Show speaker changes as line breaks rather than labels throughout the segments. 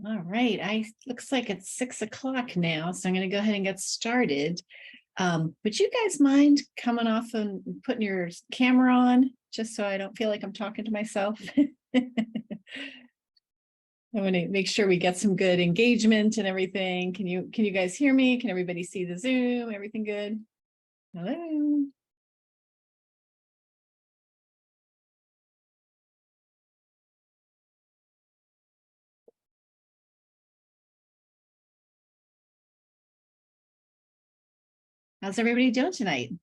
All right, looks like it's 6 o'clock now, so I'm going to go ahead and get started. Would you guys mind coming off and putting your camera on just so I don't feel like I'm talking to myself? I want to make sure we get some good engagement and everything. Can you guys hear me? Can everybody see the Zoom? Everything good? Hello? How's everybody doing tonight?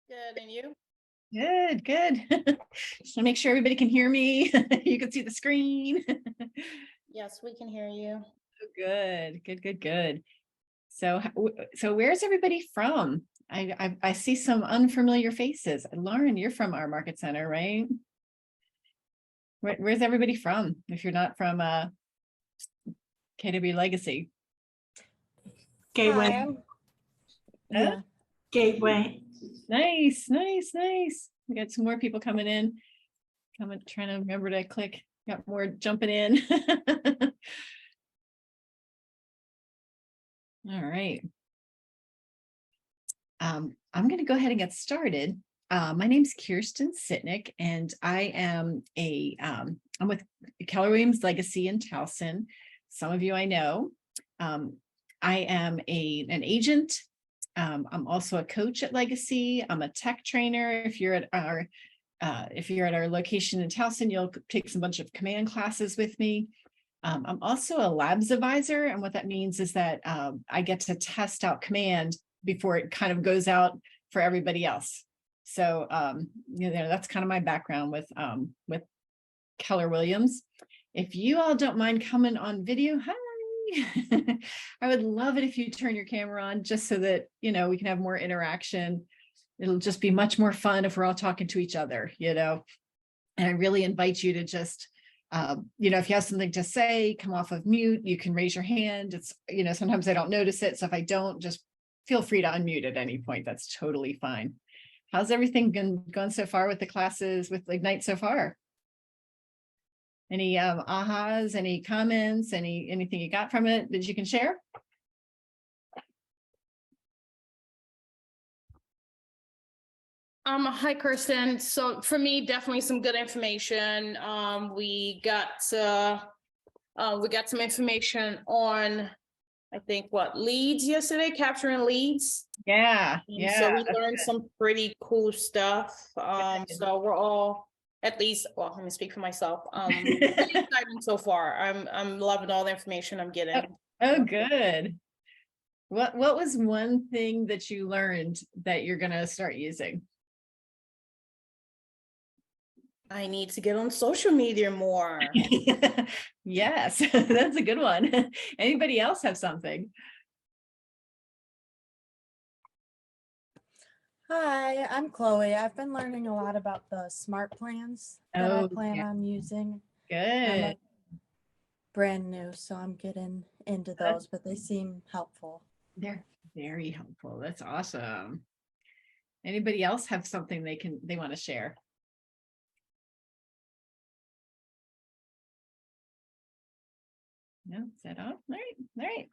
Good, and you?
Good, good. Just want to make sure everybody can hear me. You can see the screen.
Yes, we can hear you.
Good, good, good, good. So, so where's everybody from? I see some unfamiliar faces. Lauren, you're from our market center, right? Where's everybody from? If you're not from KW Legacy.
Gateway.
Hi,
Huh?
Gateway.
Nice, nice, nice. We got some more people coming in. Trying to remember to click. Got more jumping in. All right. I'm going to go ahead and get started. My name's Kirsten Sitnick, and I'm with Keller Williams Legacy in Towson. Some of you I know. I am an agent. I'm also a coach at Legacy. I'm a tech trainer. If you're at our location in Towson, you'll take a bunch of command classes with me. I'm also a labs advisor, and what that means is that I get to test out command before it kind of goes out for everybody else. So that's kind of my background with Keller Williams. If you all don't mind coming on video, hi. I would love it if you turn your camera on just so that we can have more interaction. It'll just be much more fun if we're all talking to each other, and I really invite you to just if you have something to say, come off of mute, you can raise your hand. It's, sometimes I don't notice it. So if I don't, just feel free to unmute at any point. That's totally fine. How's everything gone so far with the classes with Ignite so far? Any ahas, any comments, anything you got from it that you can share?
Hi, Kirsten. So for me, definitely some good information. We got some information on, I think, leads yesterday, capturing leads.
Yeah.
So we learned some pretty cool stuff. So we're all, at least, well, let me speak for myself. Exciting so far. I'm loving all the information I'm getting.
Oh, good. What was one thing that you learned that you're going to start using?
I need to get on social media more.
Yes, that's a good one. Anybody else have something?
Hi, I'm Chloe. I've been learning a lot about the smart plans that I plan on using.
Good.
Brand new, so I'm getting into those, but they seem helpful.
They're very helpful. That's awesome. Anybody else have something they want to share? No, is that off? All right.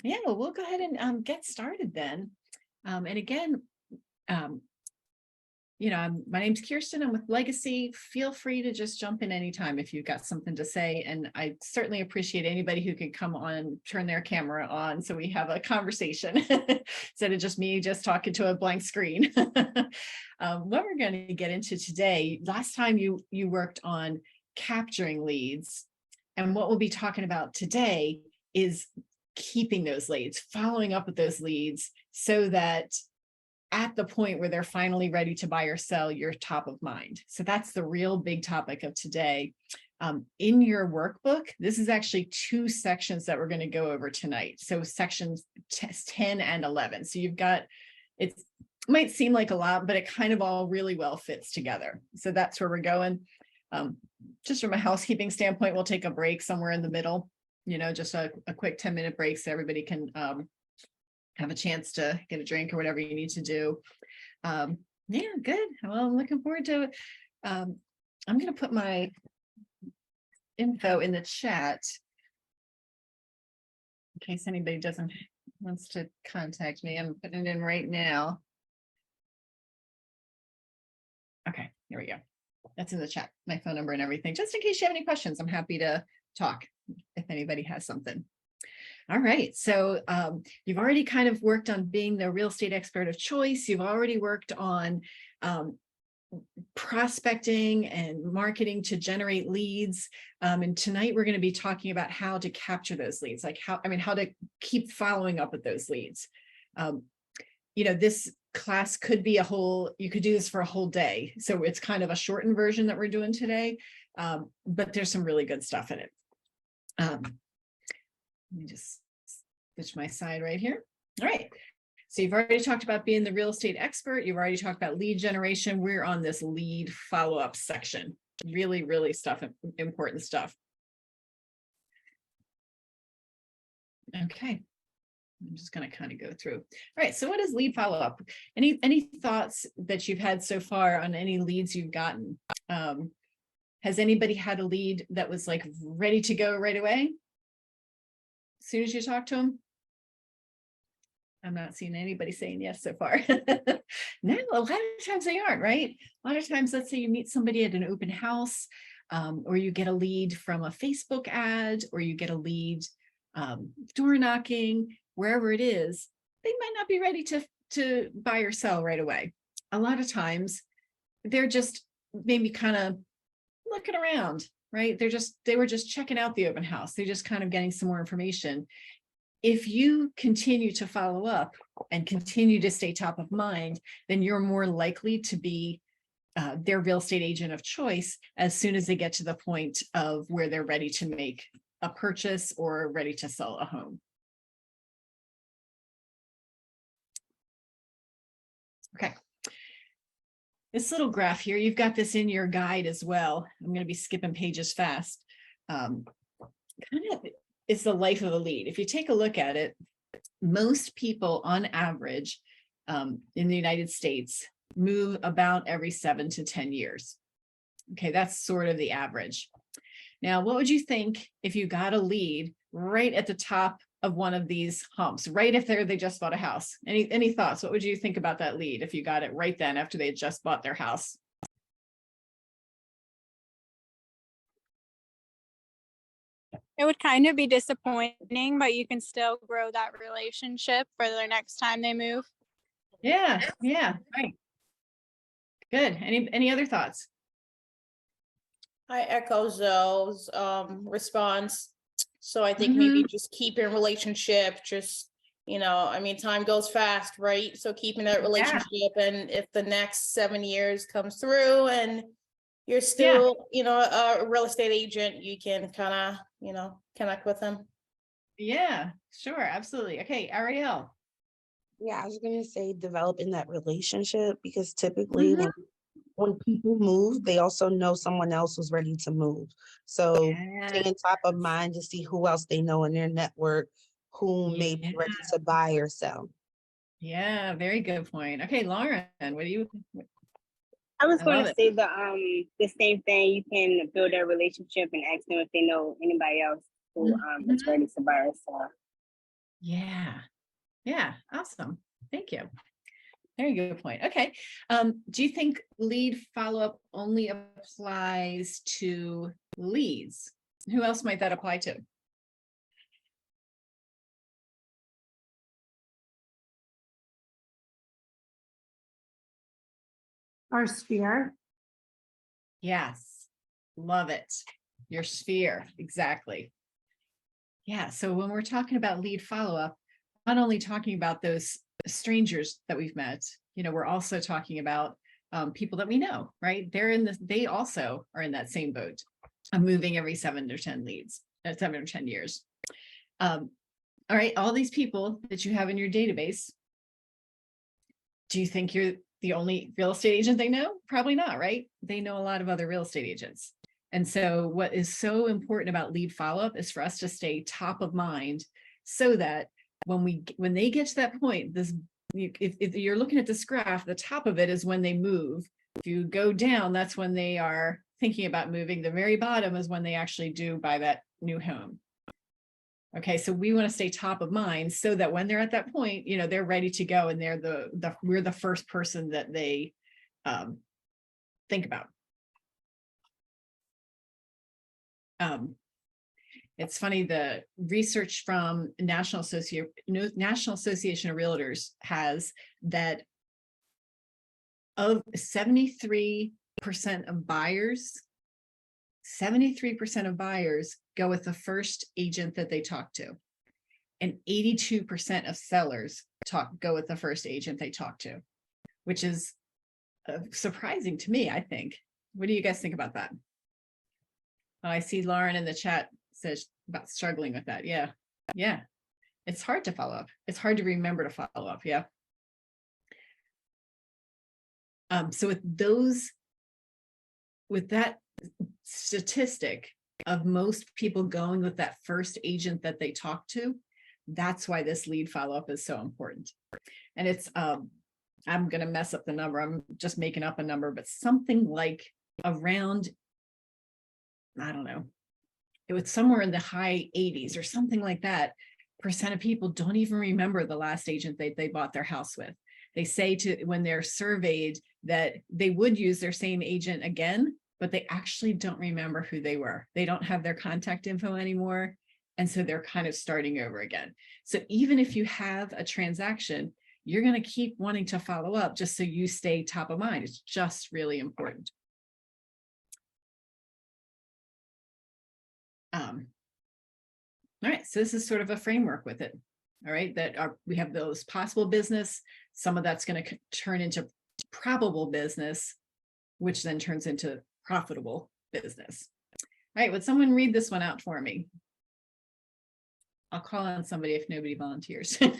Yeah, well, we'll go ahead and get started then. And again, my name's Kirsten. I'm with Legacy. Feel free to just jump in anytime if you've got something to say. And I certainly appreciate anybody who can come on, turn their camera on so we have a conversation instead of just me just talking to a blank screen. What we're going to get into today, last time you worked on capturing leads. And what we'll be talking about today is keeping those leads, following up with those leads so that at the point where they're finally ready to buy or sell, you're top of mind. So that's the real big topic of today. In your workbook, this is actually 2 sections that we're going to go over tonight. So sections 10 and 11. So you've got, it might seem like a lot, but it kind of all really well fits together. So that's where we're going. Just from a housekeeping standpoint, we'll take a break somewhere in the middle, just a quick 10-minute break so everybody can have a chance to get a drink or whatever you need to do. Yeah, good. Well, I'm looking forward to it. I'm going to put my info in the chat in case anybody wants to contact me. I'm putting it in right now. Okay, here we go. That's in the chat, my phone number and everything, just in case you have any questions. I'm happy to talk if anybody has something. All right, so you've already kind of worked on being the real estate expert of choice. You've already worked on prospecting and marketing to generate leads. And tonight we're going to be talking about how to capture those leads, like how to keep following up with those leads. This class could be you could do this for a whole day. So it's kind of a shortened version that we're doing today, but there's some really good stuff in it. Let me just switch my side right here. All right. So you've already talked about being the real estate expert. You've already talked about lead generation. We're on this lead follow-up section. Really, really important stuff. Okay. I'm just going to kind of go through. All right. So what is lead follow-up? Any thoughts that you've had so far on any leads you've gotten? Has anybody had a lead that was like ready to go right away? As soon as you talk to them? I'm not seeing anybody saying yes so far. No, a lot of times they aren't, right? A lot of times, let's say you meet somebody at an open house, or you get a lead from a Facebook ad, or you get a lead door knocking, wherever it is, they might not be ready to buy or sell right away. A lot of times they're just maybe kind of looking around, right? They were just checking out the open house. They're just kind of getting some more information. If you continue to follow up and continue to stay top of mind, then you're more likely to be their real estate agent of choice as soon as they get to the point of where they're ready to make a purchase or ready to sell a home. Okay. This little graph here, you've got this in your guide as well. I'm going to be skipping pages fast. It's the life of a lead. If you take a look at it, most people on average in the United States move about every 7 to 10 years. Okay, that's sort of the average. Now, what would you think if you got a lead right at the top of one of these humps, right if they just bought a house? Any thoughts? What would you think about that lead if you got it right then after they had just bought their house?
It would kind of be disappointing, but you can still grow that relationship for the next time they move.
Yeah, right. Good. Any other thoughts?
I echo Zoe's response. So I think maybe just keeping relationship, time goes fast, right? So keeping that relationship, and if the next 7 years comes through and you're still, a real estate agent, you can kind of, connect with them.
Yeah, sure. Absolutely. Okay. Ariel.
Yeah, I was going to say developing that relationship, because typically when people move, they also know someone else was ready to move. So staying top of mind to see who else they know in their network, who may be ready to buy or sell.
Yeah, very good point. Okay, Lauren, what do you?
I was going to say the same thing. You can build a relationship and ask them if they know anybody else who is ready to buy or sell.
Yeah, awesome. Thank you. Very good point. Okay. Do you think lead follow-up only applies to leads? Who else might that apply to?
Our sphere.
Yes, love it. Your sphere, exactly. Yeah, so when we're talking about lead follow-up, not only talking about those strangers that we've met, we're also talking about people that we know, right? They also are in that same boat of moving every 7 or 10 years. All right, all these people that you have in your database, do you think you're the only real estate agent they know? Probably not, right? They know a lot of other real estate agents. And so what is so important about lead follow-up is for us to stay top of mind so that when they get to that point, if you're looking at this graph, the top of it is when they move. If you go down, that's when they are thinking about moving. The very bottom is when they actually do buy that new home. Okay, so we want to stay top of mind so that when they're at that point, you know, they're ready to go, and we're the first person that they think about. It's funny, the research from National Association of Realtors has that of 73% of buyers, 73% of buyers go with the first agent that they talk to. And 82% of sellers go with the first agent they talk to, which is surprising to me, I think. What do you guys think about that? Oh, I see Lauren in the chat says about struggling with that. Yeah. Yeah. It's hard to follow up. It's hard to remember to follow up. Yeah. So with that statistic of most people going with that first agent that they talk to, that's why this lead follow-up is so important. And it's, I'm going to mess up the number. I'm just making up a number, but something like around, I don't know, it was somewhere in the high 80s or something like that % of people don't even remember the last agent they bought their house with. They say when they're surveyed that they would use their same agent again, but they actually don't remember who they were. They don't have their contact info anymore. And so they're kind of starting over again. So even if you have a transaction, you're going to keep wanting to follow up just so you stay top of mind. It's just really important. All right, so this is sort of a framework with it. All right, we have those possible business. Some of that's going to turn into probable business, which then turns into profitable business. All right, would someone read this one out for me? I'll call on somebody if nobody volunteers. All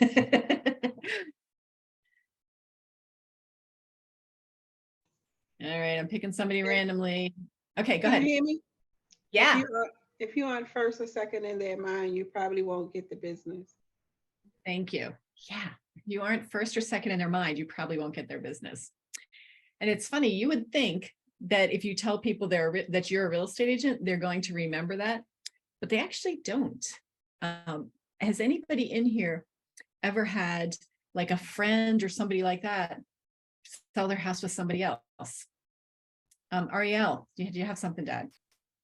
right, I'm picking somebody randomly. Okay, go ahead.
Can you hear me?
Yeah.
If you're on first or second in their mind, you probably won't get the business.
Thank you. Yeah, if you aren't first or second in their mind, you probably won't get their business. And it's funny, you would think that if you tell people that you're a real estate agent, they're going to remember that, but they actually don't. Has anybody in here ever had like a friend or somebody like that sell their house with somebody else? Ariel, do you have something to add?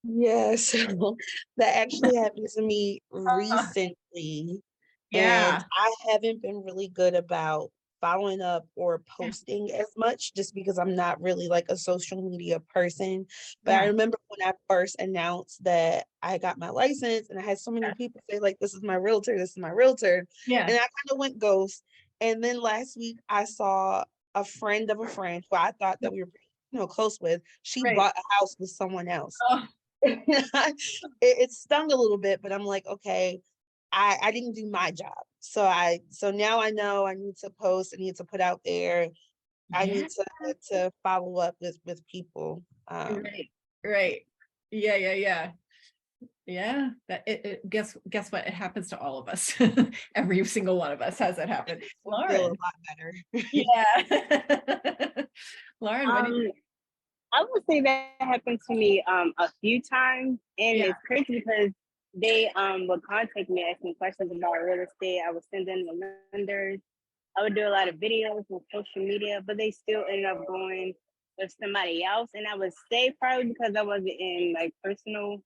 Yes, that actually happened to me recently.
Yeah.
And I haven't been really good about following up or posting as much just because I'm not really like a social media person. But I remember when I first announced that I got my license and I had so many people say like, this is my realtor, this is my realtor.
Yeah.
And I kind of went ghost. And then last week I saw a friend of a friend who I thought that we were close with. She bought a house with someone else.
Oh.
It stung a little bit, but I'm like, okay, I didn't do my job. So now I know I need to post, I need to put out there. I need to follow up with people.
Right. Yeah. That guess what? It happens to all of us. Every single one of us has that happen. Lauren.
Feel a lot better.
Yeah. Lauren, what do you think?
I would say that happened to me a few times, and it's crazy because they would contact me asking questions about real estate. I would send them the lenders. I would do a lot of videos on social media, but they still ended up going with somebody else. And I would say probably because I wasn't in like personal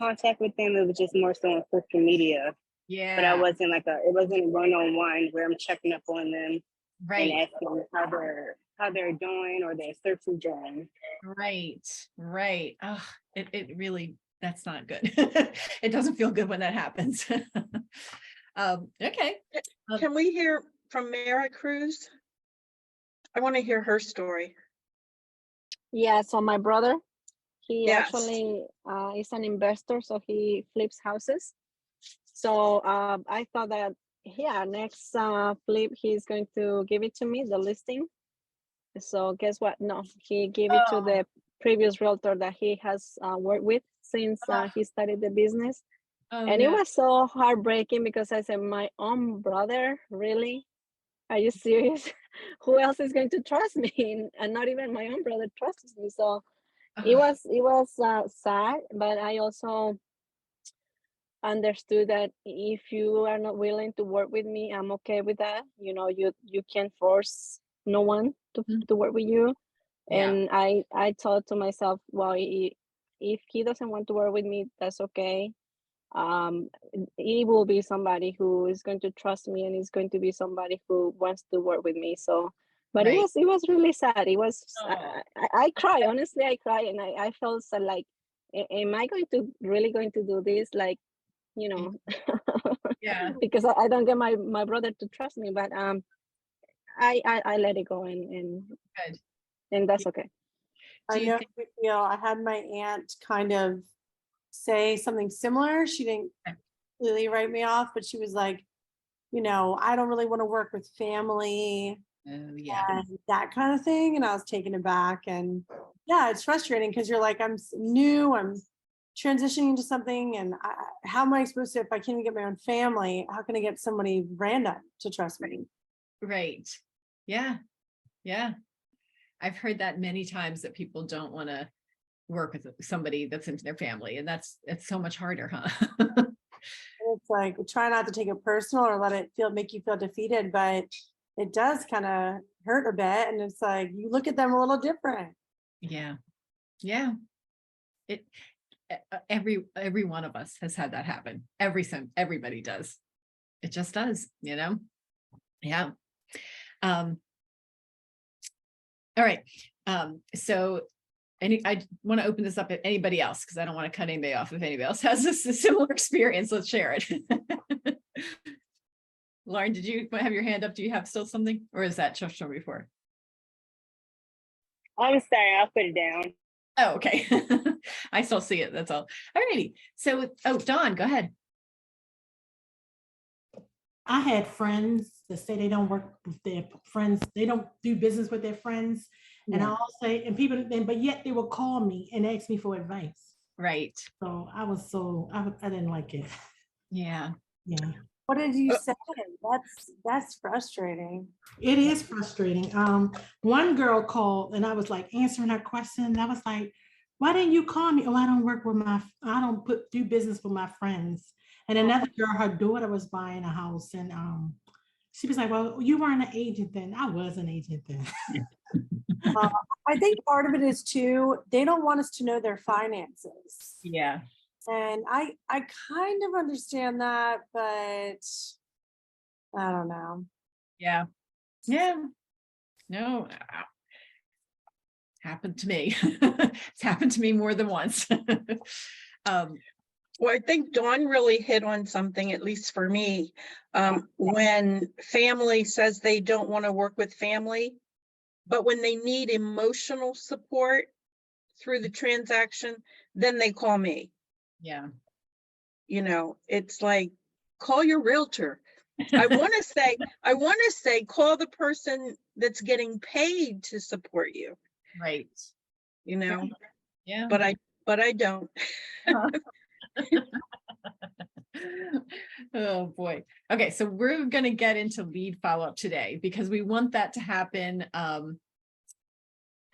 contact with them, it was just more so on social media.
Yeah.
But I wasn't it wasn't a one-on-one where I'm checking up on them and asking how they're doing or their search is doing.
Right. Oh, it really, that's not good. It doesn't feel good when that happens. Okay.
Can we hear from Mara Cruz? I want to hear her story.
Yeah, so my brother, he actually is an investor, so he flips houses. So I thought that, next flip, he's going to give it to me, the listing. So guess what? No, he gave it to the previous realtor that he has worked with since he started the business.
Oh,
And it
no.
was so heartbreaking because I said, my own brother, really? Are you serious? Who else is going to trust me? And not even my own brother trusts me. So it
Ugh,
was sad, but I also understood that if you are not willing to work with me, I'm okay with that. You know, you can't force no one
Mm.
to work with you.
Yeah,
And I thought to myself, well, if he doesn't want to work with me, that's okay. He will be somebody who is going to trust me, and is going to be somebody who wants to work with me. So, but
right.
it was really sad. It was
Oh,
I cry, honestly. I cry, and I felt so like, am I going to really going to do this, like, you know,
yeah,
because I don't get my brother to trust me. But I let it go,
good.
and that's okay.
Do
I
you
know
think,
how you feel. I had my aunt kind of say something similar. She didn't completely write me off, but she was like, you know, I don't really want to work with family
oh, yeah,
and that kind of thing. And I was taken aback. And yeah, it's frustrating because you're like, new, I'm transitioning to something. And how am I supposed to, if I can't even get my own family, how can I get somebody random to trust me?
right. Yeah, yeah. I've heard that many times, that people don't want to work with somebody that's into their family, and it's so much harder, huh?
It's like, try not to take it personal or let it make you feel defeated, but it does kind of hurt a bit. And it's like, you look at them a little different.
Yeah, yeah. It every one of us has had that happen. Everybody does. It just does, you know? Yeah. All right. So I want to open this up at anybody else, because I don't want to cut anybody off. If anybody else has a similar experience, let's share it. Lauren, did you have your hand up? Do you have still something, or is that just from before?
I'm sorry, I'll put it down.
Oh, okay. I still see it. That's all. All righty. So, Dawn, go ahead.
I had friends that say they don't work with their friends, they don't do business with their friends. And
Yeah.
I'll say, and people, but yet they will call me and ask me for advice.
Right.
So I didn't like it.
Yeah.
Yeah.
What did you say? That's frustrating.
It is frustrating. One girl called and I was like answering her question. And I was like, why didn't you call me? Oh, I don't do business with my friends. And another girl, her daughter was buying a house, and she was like, well, you weren't an agent then. I was an agent then.
I think part of it is too, they don't want us to know their finances.
Yeah.
And I kind of understand that, but I don't know.
Yeah. Yeah. No, happened to me. It's happened to me more than once.
Well, I think Dawn really hit on something, at least for me. When family says they don't want to work with family, but when they need emotional support through the transaction, then they call me.
Yeah.
You know, it's like, call your realtor. I want to say, call the person that's getting paid to support you.
Right.
You know,
Yeah.
but I don't.
Oh boy. Okay, so we're going to get into lead follow-up today, because we want that to happen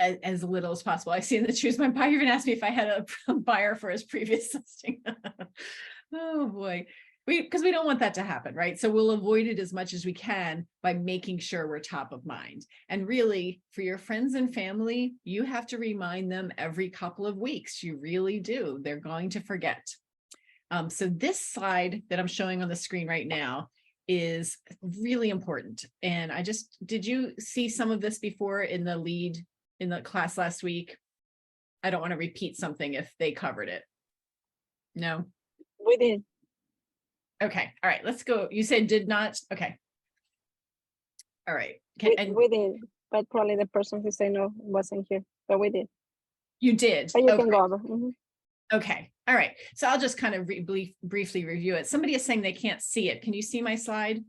as little as possible. I see in the Choose My Buyer even asked me if I had a buyer for his previous listing. Oh boy. Because we don't want that to happen, right? So we'll avoid it as much as we can by making sure we're top of mind. And really, for your friends and family, you have to remind them every couple of weeks. You really do. They're going to forget. So this slide that I'm showing on the screen right now is really important. And did you see some of this before in the class last week? I don't want to repeat something if they covered it. No?
We did.
Okay. All right. Let's go. You said did not. Okay. All right.
We did, but probably the person who said no wasn't here, but we did.
You did.
But you
Okay.
can go over. Mm-hmm.
Okay. All right. So I'll just kind of briefly review it. Somebody is saying they can't see it. Can you see my slide?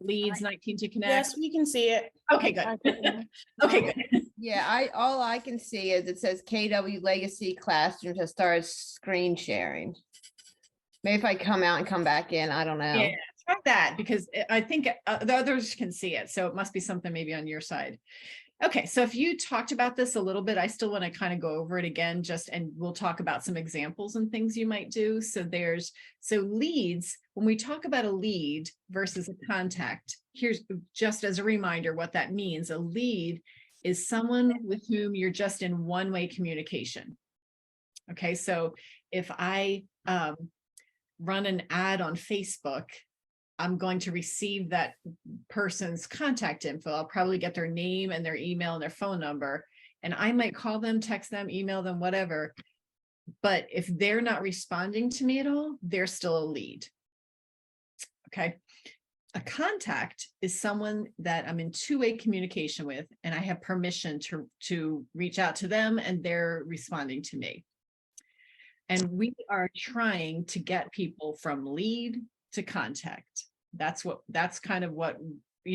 Leads 19 to connect.
Yes, we can see it.
Okay, good. Okay, good.
Yeah, all I can see is it says KW Legacy Classroom has started screen sharing. Maybe if I come out and come back in, I don't know.
Yeah, try that because I think the others can see it. So it must be something maybe on your side. Okay, so if you talked about this a little bit, I still want to kind of go over it again, and we'll talk about some examples and things you might do. So leads, when we talk about a lead versus a contact, here's just as a reminder what that means. A lead is someone with whom you're just in one-way communication. Okay, so if I run an ad on Facebook, I'm going to receive that person's contact info. I'll probably get their name and their email and their phone number, and I might call them, text them, email them, whatever. But if they're not responding to me at all, they're still a lead. Okay. A contact is someone that I'm in two-way communication with, and I have permission to reach out to them, and they're responding to me. And we are trying to get people from lead to contact. That's kind of what,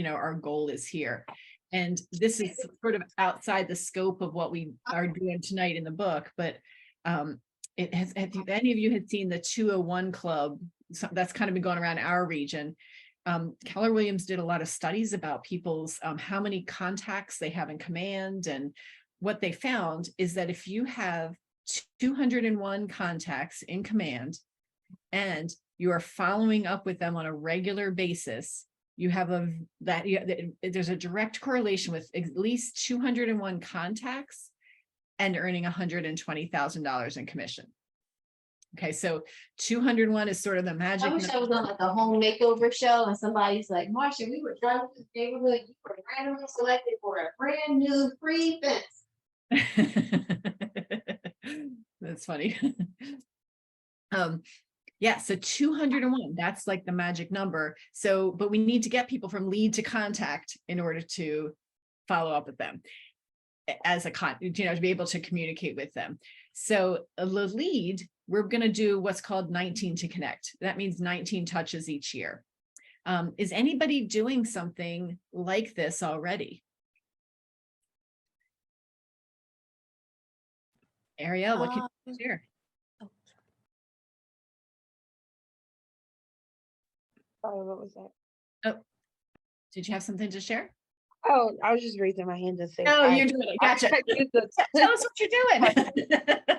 our goal is here. And this is sort of outside the scope of what we are doing tonight in the book, but have any of you had seen the 201 Club? So that's kind of been going around our region. Keller Williams did a lot of studies about people's, how many contacts they have in command. And what they found is that if you have 201 contacts in command and you are following up with them on a regular basis, you have there's a direct correlation with at least 201 contacts and earning $120,000 in commission. Okay, so 201 is sort of the magic.
I wish I was on like a home makeover show and somebody's like, Marsha, we were driving through the neighborhood, you were randomly selected for a brand new free fence.
That's funny. Yeah, so 201, that's like the magic number. So, but we need to get people from lead to contact in order to follow up with them as to be able to communicate with them. So the lead, we're going to do what's called 19 to connect. That means 19 touches each year. Is anybody doing something like this already? Ariel, what can you share?
Sorry, what was that?
Oh, did you have something to share?
Oh, I was just raising my hand to say.
Oh, you're doing it. Gotcha. Tell us what you're doing.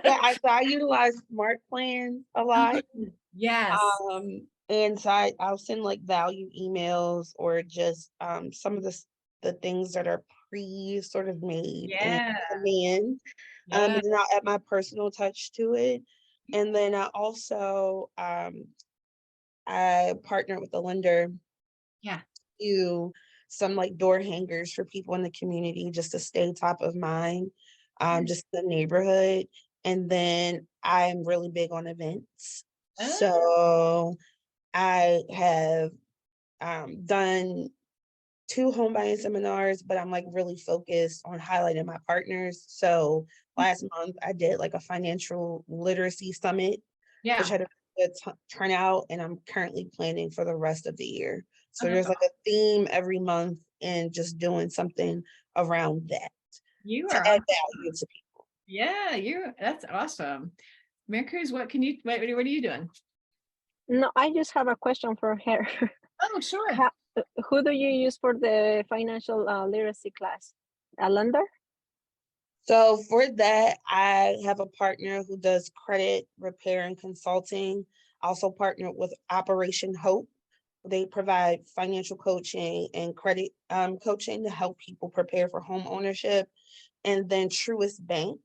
Yeah, I utilize smart plans a lot.
Yes.
And so I'll send like value emails or just some of the things that are sort of made in command. And then I'll add my personal touch to it. And then I also I partnered with a lender.
Yeah.
Do some like door hangers for people in the community just to stay top of mind, just the neighborhood. And then I'm really big on events. So I have done 2 home buying seminars, but I'm like really focused on highlighting my partners. So last month I did like a financial literacy summit, which had a good turnout, and I'm currently planning for the rest of the year. So there's like a theme every month and just doing something around that to add value to people.
Yeah, that's awesome. Mary Cruz, what are you doing?
No, I just have a question for her.
Oh, sure.
Who do you use for the financial literacy class? A lender?
So for that, I have a partner who does credit repair and consulting. I also partnered with Operation Hope. They provide financial coaching and credit coaching to help people prepare for home ownership. And then Truist Bank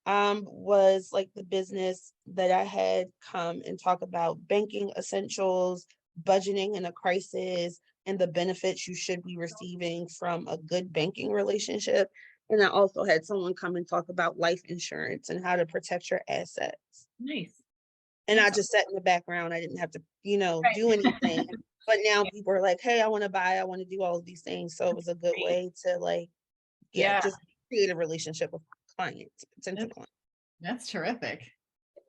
was like the business that I had come and talk about banking essentials, budgeting in a crisis, and the benefits you should be receiving from a good banking relationship. And I also had someone come and talk about life insurance and how to protect your assets.
Nice.
And I just sat in the background. I didn't have to, do anything. But now people are like, hey, I want to buy, I want to do all of these things. So it was a good way to just create a relationship with clients, potential clients.
That's terrific.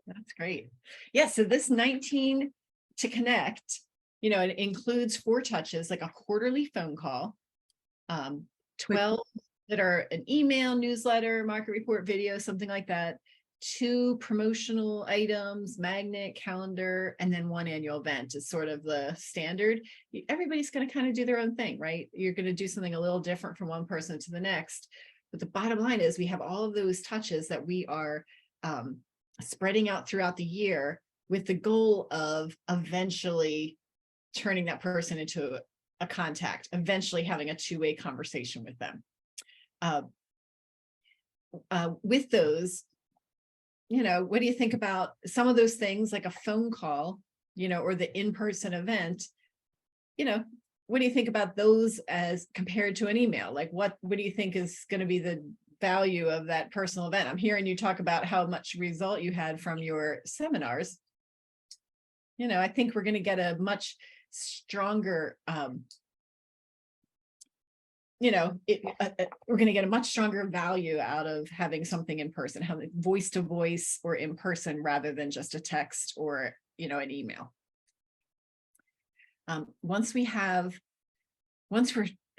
That's great. Yeah, so this 19 to connect, it includes 4 touches, like a quarterly phone call, 12 that are an email, newsletter, market report, video, something like that. 2 promotional items, magnet, calendar, and then 1 annual event is sort of the standard. Everybody's going to kind of do their own thing, right? You're going to do something a little different from one person to the next. But the bottom line is we have all of those touches that we are spreading out throughout the year with the goal of eventually turning that person into a contact, eventually having a 2-way conversation with them. With those, what do you think about some of those things, like a phone call, or the in-person event? What do you think about those as compared to an email? Like what do you think is going to be the value of that personal event? I'm hearing you talk about how much result you had from your seminars. I think we're going to get a much stronger, we're going to get a much stronger value out of having something in person, having voice to voice or in person rather than just a text or, an email. Once we're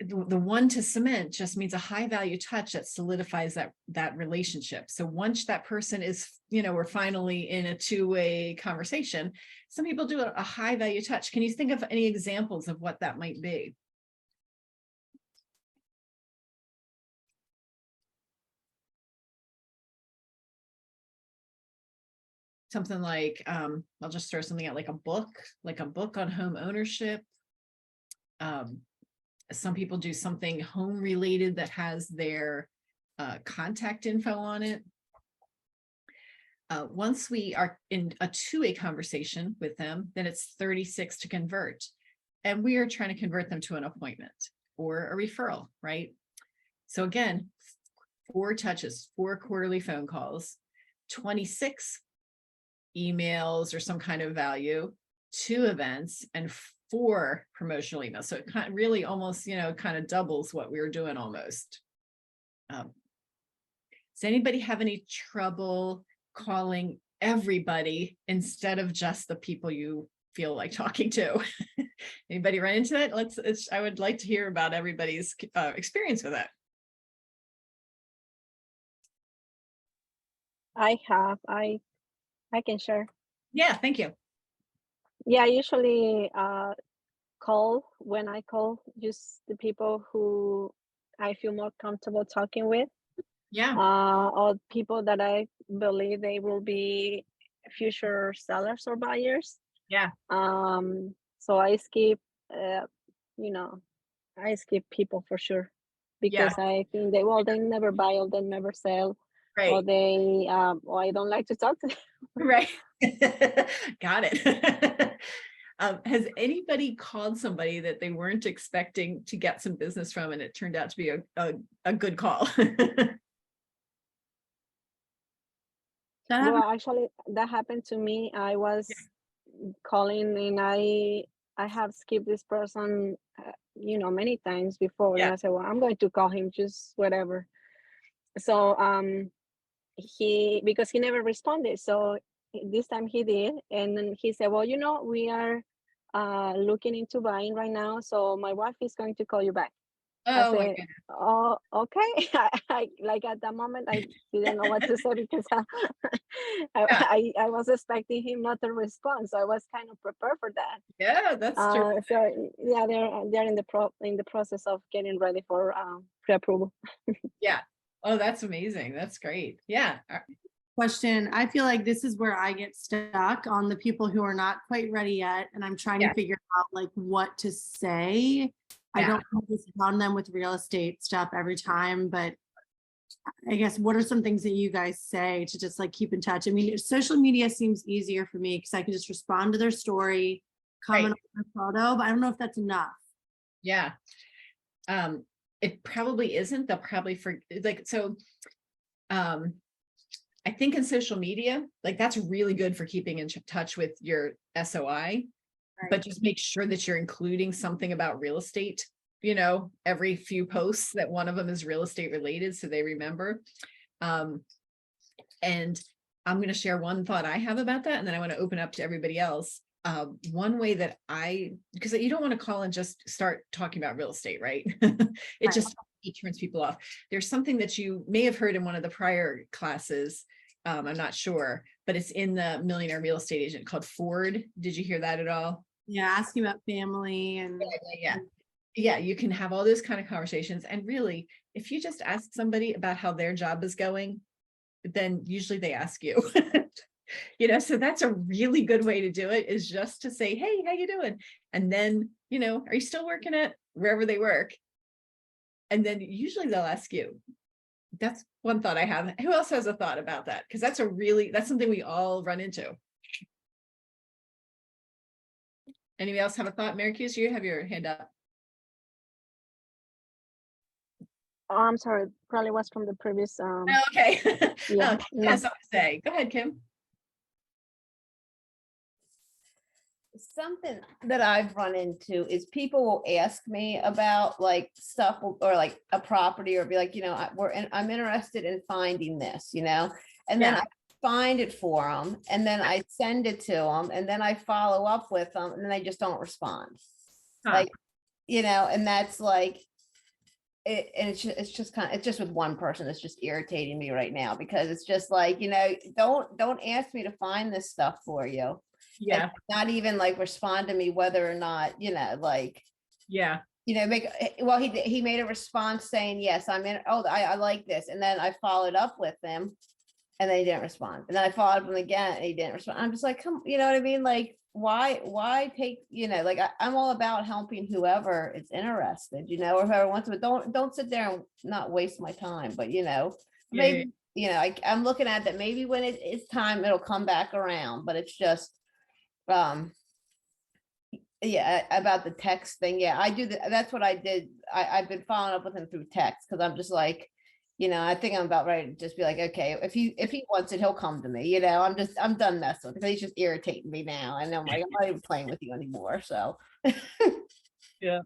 the one to cement just means a high value touch that solidifies that relationship. So once that person is, we're finally in a 2-way conversation, some people do a high value touch. Can you think of any examples of what that might be? Something like, I'll just throw something out, like a book on home ownership. Some people do something home related that has their contact info on it. Once we are in a 2-way conversation with them, then it's 36 to convert. And we are trying to convert them to an appointment or a referral, right? So again, 4 touches, 4 quarterly phone calls, 26 emails or some kind of value, 2 events, and 4 promotional emails. So it kind of really almost, kind of doubles what we were doing almost. Does anybody have any trouble calling everybody instead of just the people you feel like talking to? Anybody run into that? I would like to hear about everybody's experience with that.
I have. I can share.
Yeah, thank you.
Yeah, I usually when I call just the people who I feel more comfortable talking with.
Yeah.
Or people that I believe they will be future sellers or buyers.
Yeah.
So I skip, I skip people for sure because I think they never buy or they never sell.
Right.
Or they, or I don't like to talk to them.
Right. Got it. Has anybody called somebody that they weren't expecting to get some business from and it turned out to be a good call?
Well, actually, that happened to me. I was calling and I have skipped this person, many times before. And I said, well, I'm going to call him, just whatever. So because he never responded. So this time he did. And then he said, well, we are looking into buying right now. So my wife is going to call you back.
Oh,
I said, oh, okay. I like at that moment, I didn't know what to say because I was expecting him not to respond. So I was kind of prepared for that.
Yeah, that's true.
So yeah, they're in the process of getting ready for pre-approval.
Yeah. Oh, that's amazing. That's great. Yeah.
Question. I feel like this is where I get stuck on the people who are not quite ready yet. And I'm trying to figure out like what to say. I don't want to surround them with real estate stuff every time, but I guess what are some things that you guys say to just like keep in touch? I mean, social media seems easier for me because I can just respond to their story, comment on their photo, but I don't know if that's enough.
Yeah. It probably isn't. They'll probably I think in social media, like that's really good for keeping in touch with your SOI, but just make sure that you're including something about real estate, every few posts that one of them is real estate related so they remember. And I'm going to share one thought I have about that, and then I want to open up to everybody else. One way that because you don't want to call and just start talking about real estate, right? It just It turns people off. There's something that you may have heard in one of the prior classes. I'm not sure, but it's in the Millionaire Real Estate Agent called Ford. Did you hear that at all?
Yeah, asking about family and
Yeah, you can have all those kind of conversations. And really, if you just ask somebody about how their job is going, then usually they ask you. So that's a really good way to do it, is just to say, hey, how you doing? And then, are you still working at wherever they work? And then usually they'll ask you. That's one thought I have. Who else has a thought about that? Because that's something we all run into. Anybody else have a thought? Mary Hughes, you have your hand up.
Oh, I'm sorry, probably was from the previous.
Okay.
Yeah,
Kim has something to say. Go ahead, Kim.
Something that I've run into is people will ask me about like stuff or like a property, or be like, I'm interested in finding this, and then I find it for them, and then I send it to them, and then I follow up with them, and then they just don't respond. Like, and that's like, and it's just with one person that's just irritating me right now, because it's just like, don't ask me to find this stuff for you.
Yeah.
And not even like respond to me whether or not, like, he made a response saying, yes, I'm in, I like this. And then I followed up with him and they didn't respond. And then I followed up with him again and he didn't respond. I'm just like, come, you know what I mean? Like, why take, like I'm all about helping whoever is interested, or whoever wants to, but don't sit there and not waste my time. But, maybe, I'm looking at that, maybe when it's time, it'll come back around, but it's just, about the text thing. Yeah, I do that's what I did. I've been following up with him through text, because I'm just like, I think I'm about ready to just be like, okay, if he wants it, he'll come to me. I'm done messing with it, because he's just irritating me now. And I'm like, I'm not even playing with you anymore. So
yeah.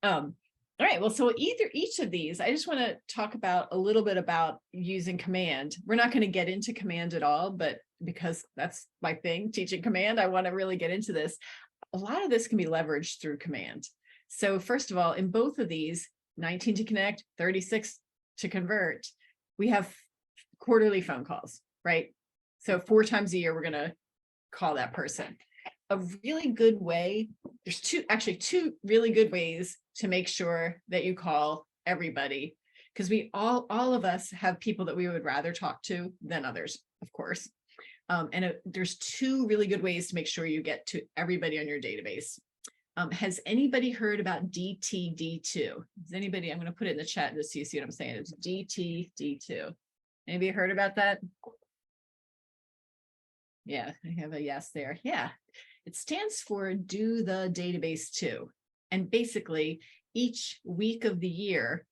All right. Well, so each of these, I just want to talk about a little bit about using command. We're not going to get into command at all, but because that's my thing, teaching command, I want to really get into this. A lot of this can be leveraged through command. So first of all, in both of these, 19 to connect, 36 to convert, we have quarterly phone calls, right? So 4 times a year, we're going to call that person. A really good way, there's two really good ways to make sure that you call everybody, because we all of us have people that we would rather talk to than others, of course. There's 2 really good ways to make sure you get to everybody on your database. Has anybody heard about DTD2? Has anybody, I'm going to put it in the chat just so you see what I'm saying. It's DTD2. Anybody heard about that? Yeah, I have a yes there. Yeah, it stands for Do the Database Too. And basically, each week of the year,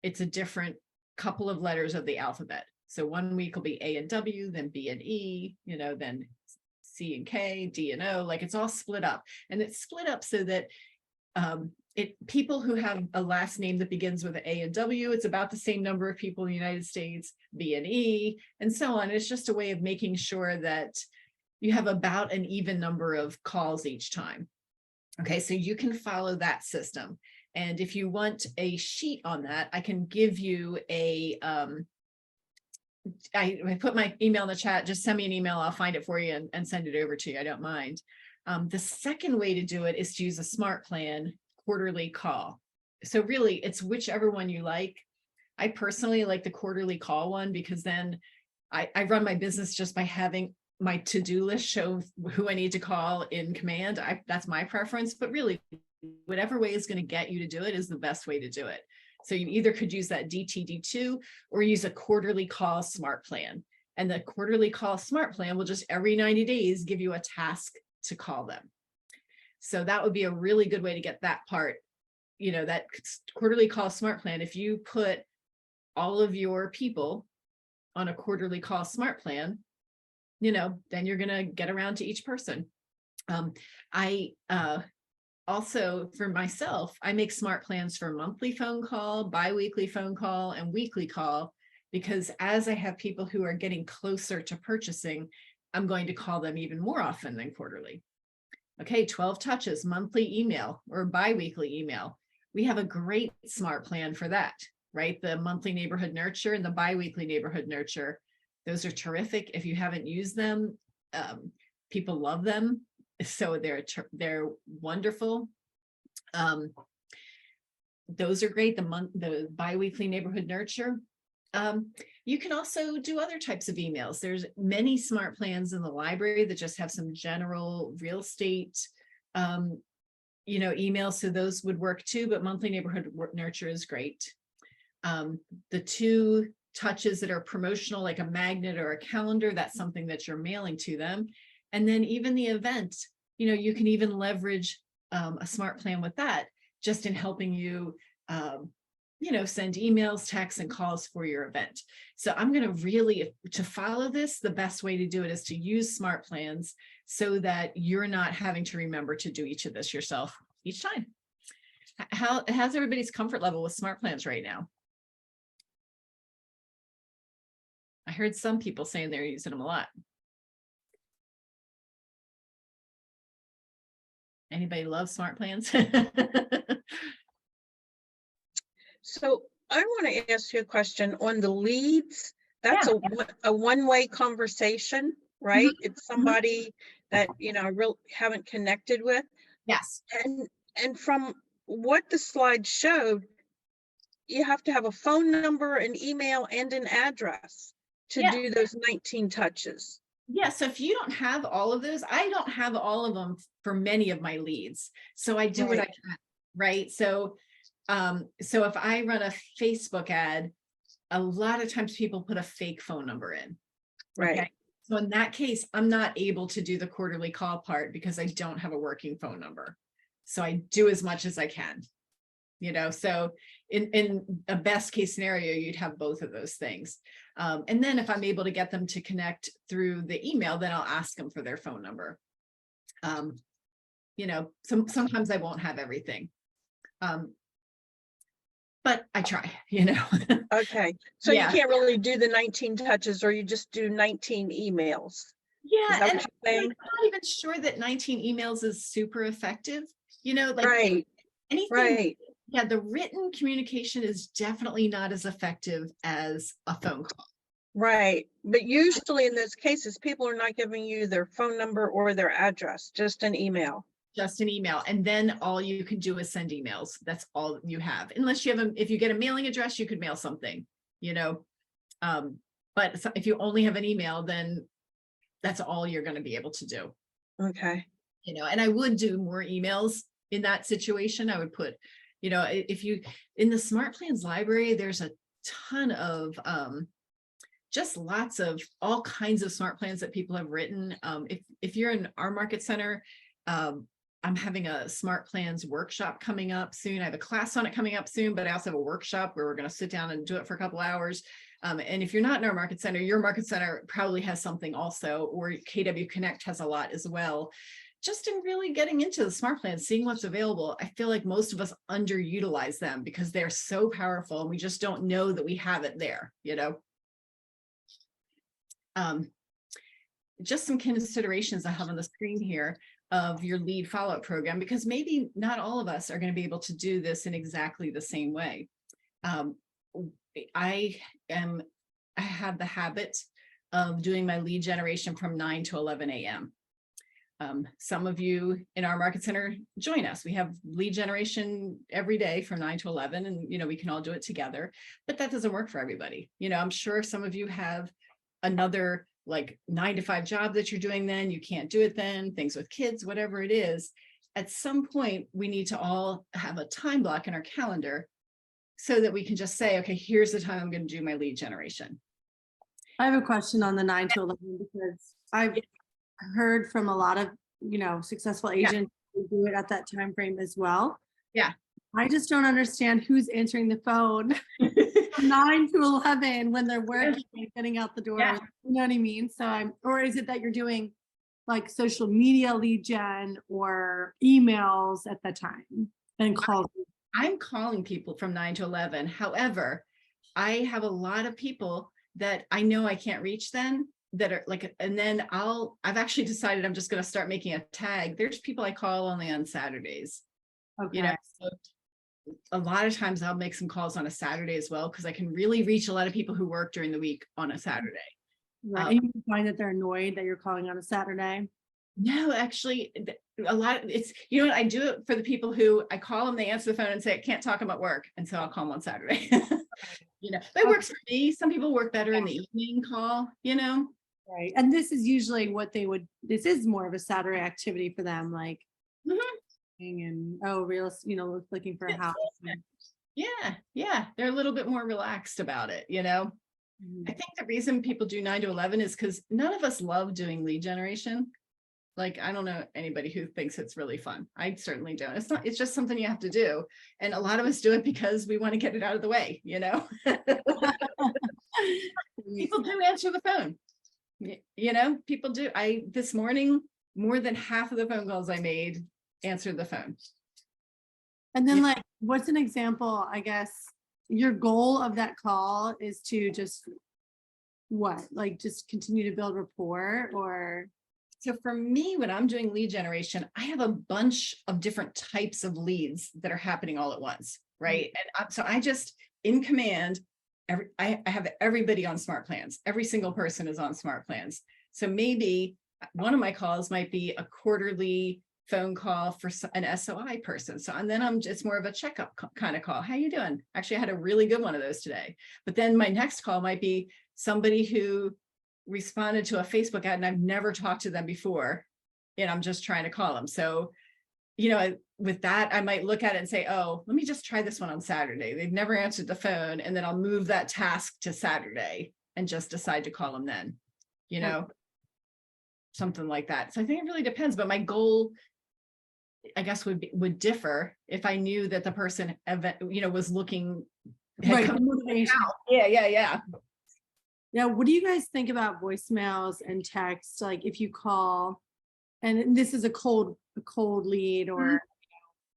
it's a different couple of letters of the alphabet. So one week will be A and W, then B and E, then C and K, D and O, like it's all split up. And it's split up so that people who have a last name that begins with an A and W, it's about the same number of people in the United States, B and E, and so on. It's just a way of making sure that you have about an even number of calls each time. Okay, so you can follow that system. And if you want a sheet on that, I can give you I put my email in the chat. Just send me an email. I'll find it for you and send it over to you. I don't mind. The second way to do it is to use a smart plan quarterly call. So really, it's whichever one you like. I personally like the quarterly call one, because then I run my business just by having my to-do list show who I need to call in command. That's my preference, but really, whatever way is going to get you to do it is the best way to do it. So you either could use that DTD2 or use a quarterly call smart plan. And the quarterly call smart plan will just every 90 days give you a task to call them. So that would be a really good way to get that part, that quarterly call smart plan. If you put all of your people on a quarterly call smart plan, then you're going to get around to each person. Also, for myself, I make smart plans for monthly phone call, biweekly phone call, and weekly call, because as I have people who are getting closer to purchasing, I'm going to call them even more often than quarterly. Okay, 12 touches, monthly email or biweekly email. we have a great smart plan for that, right? The monthly neighborhood nurture and the biweekly neighborhood nurture. Those are terrific. If you haven't used them, people love them. So they're wonderful. Those are great. The biweekly neighborhood nurture. You can also do other types of emails. There's many smart plans in the library that just have some general real estate, emails. So those would work too, but monthly neighborhood nurture is great. The 2 touches that are promotional, like a magnet or a calendar, that's something that you're mailing to them. And then even the event, you can even leverage a smart plan with that, just in helping you, send emails, texts, and calls for your event. So I'm going to follow this, the best way to do it is to use smart plans so that you're not having to remember to do each of this yourself each time. How's everybody's comfort level with smart plans right now? I heard some people saying they're using them a lot. Anybody love smart plans?
So I want to ask you a question on the leads. That's a one-way conversation, right? It's somebody that, I really haven't connected with.
Yes.
And from what the slide showed, you have to have a phone number, an email, and an address to do those 19 touches.
Yeah, so if you don't have all of those, I don't have all of them for many of my leads. So I do what I can, right? So if I run a Facebook ad, a lot of times people put a fake phone number in.
Right.
Okay? So in that case, I'm not able to do the quarterly call part because I don't have a working phone number. So I do as much as I can, so in a best case scenario, you'd have both of those things. And then if I'm able to get them to connect through the email, then I'll ask them for their phone number. Sometimes I won't have everything. But I try,
Okay. So you can't really do the 19 touches, or you just do 19 emails.
Yeah. And I'm not even sure that 19 emails is super effective,
right.
Anything.
Right.
Yeah. The written communication is definitely not as effective as a phone call.
Right. But usually in those cases, people are not giving you their phone number or their address, just an email.
Just an email. And then all you can do is send emails. That's all you have. Unless you have if you get a mailing address, you could mail something, but if you only have an email, then that's all you're going to be able to do.
Okay.
And I would do more emails in that situation. I would put, if you, in the Smart Plans library, there's a ton of, just lots of all kinds of smart plans that people have written. If you're in our market center, I'm having a smart plans workshop coming up soon. I have a class on it coming up soon, but I also have a workshop where we're going to sit down and do it for a couple hours. And if you're not in our market center, your market center probably has something also, or KW Connect has a lot as well. Just in really getting into the smart plans, seeing what's available, I feel like most of us underutilize them because they're so powerful and we just don't know that we have it there, Just some considerations I have on the screen here of your lead follow-up program, because maybe not all of us are going to be able to do this in exactly the same way. I have the habit of doing my lead generation from 9 to 11 a.m. Some of you in our market center join us. We have lead generation every day from 9 to 11, and we can all do it together, but that doesn't work for everybody. I'm sure some of you have another like 9 to 5 job that you're doing, then you can't do it then, things with kids, whatever it is. At some point, we need to all have a time block in our calendar so that we can just say, okay, here's the time I'm going to do my lead generation.
I have a question on the 9 to 11 because I've heard from a lot of, successful agents who do it at that time frame as well.
Yeah.
I just don't understand who's answering the phone from 9 to 11 when they're working and getting out the door.
Yeah.
You know what I mean? So or is it that you're doing like social media lead gen or emails at that time and calls?
I'm calling people from 9 to 11. However, I have a lot of people that I know I can't reach then that are like, and then I've actually decided I'm just going to start making a tag. There's people I call only on Saturdays.
Okay.
So a lot of times I'll make some calls on a Saturday as well, because I can really reach a lot of people who work during the week on a Saturday.
Right. And you find that they're annoyed that you're calling on a Saturday?
No, actually, a lot, it's, you know what, I do it for the people who I call them, they answer the phone and say, I can't talk, I'm at work. And so I'll call them on Saturday. You know, that works for me. Some people work better in the evening call, you know?
Right. And this is usually what they would, this is more of a Saturday activity for them, like, and looking for a house.
Yeah, they're a little bit more relaxed about it, you know? I think the reason people do 9 to 11 is because none of us love doing lead generation. Like, I don't know anybody who thinks it's really fun. I certainly don't. It's just something you have to do. And a lot of us do it because we want to get it out of the way, you know? People do answer the phone. You know, people do. This morning, more than half of the phone calls I made answered the phone.
And then like, what's an example, I guess, your goal of that call is to just just continue to build rapport, or?
So for me, when I'm doing lead generation, I have a bunch of different types of leads that are happening all at once, right? And so I just, in command, I have everybody on smart plans. Every single person is on smart plans. So maybe one of my calls might be a quarterly phone call for an SOI person. So, and then it's more of a checkup kind of call. How you doing? Actually, I had a really good one of those today. But then my next call might be somebody who responded to a Facebook ad and I've never talked to them before, and I'm just trying to call them. So, you know, with that, I might look at it and say, oh, let me just try this one on Saturday. They've never answered the phone. And then I'll move that task to Saturday and just decide to call them then, you know, something like that. So I think it really depends, but my goal, I guess, would differ if I knew that the person, you know, was looking.
Right. Motivation.
Yeah.
Now, what do you guys think about voicemails and texts? Like if you call, and this is a cold lead, or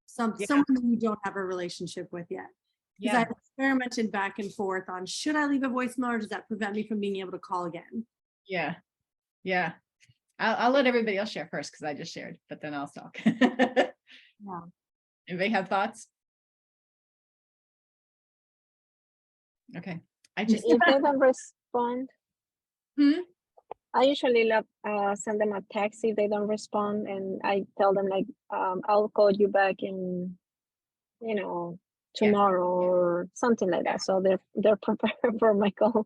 someone that you don't have a relationship with yet. Because I've experimented back and forth on, should I leave a voicemail, or does that prevent me from being able to call again?
Yeah. I'll let everybody else share first, because I just shared, but then I'll talk. Anybody have thoughts? Okay.
If they don't respond, I usually send them a text if they don't respond, and I tell them like, I'll call you back in, tomorrow or something like that. So they're prepared for my call.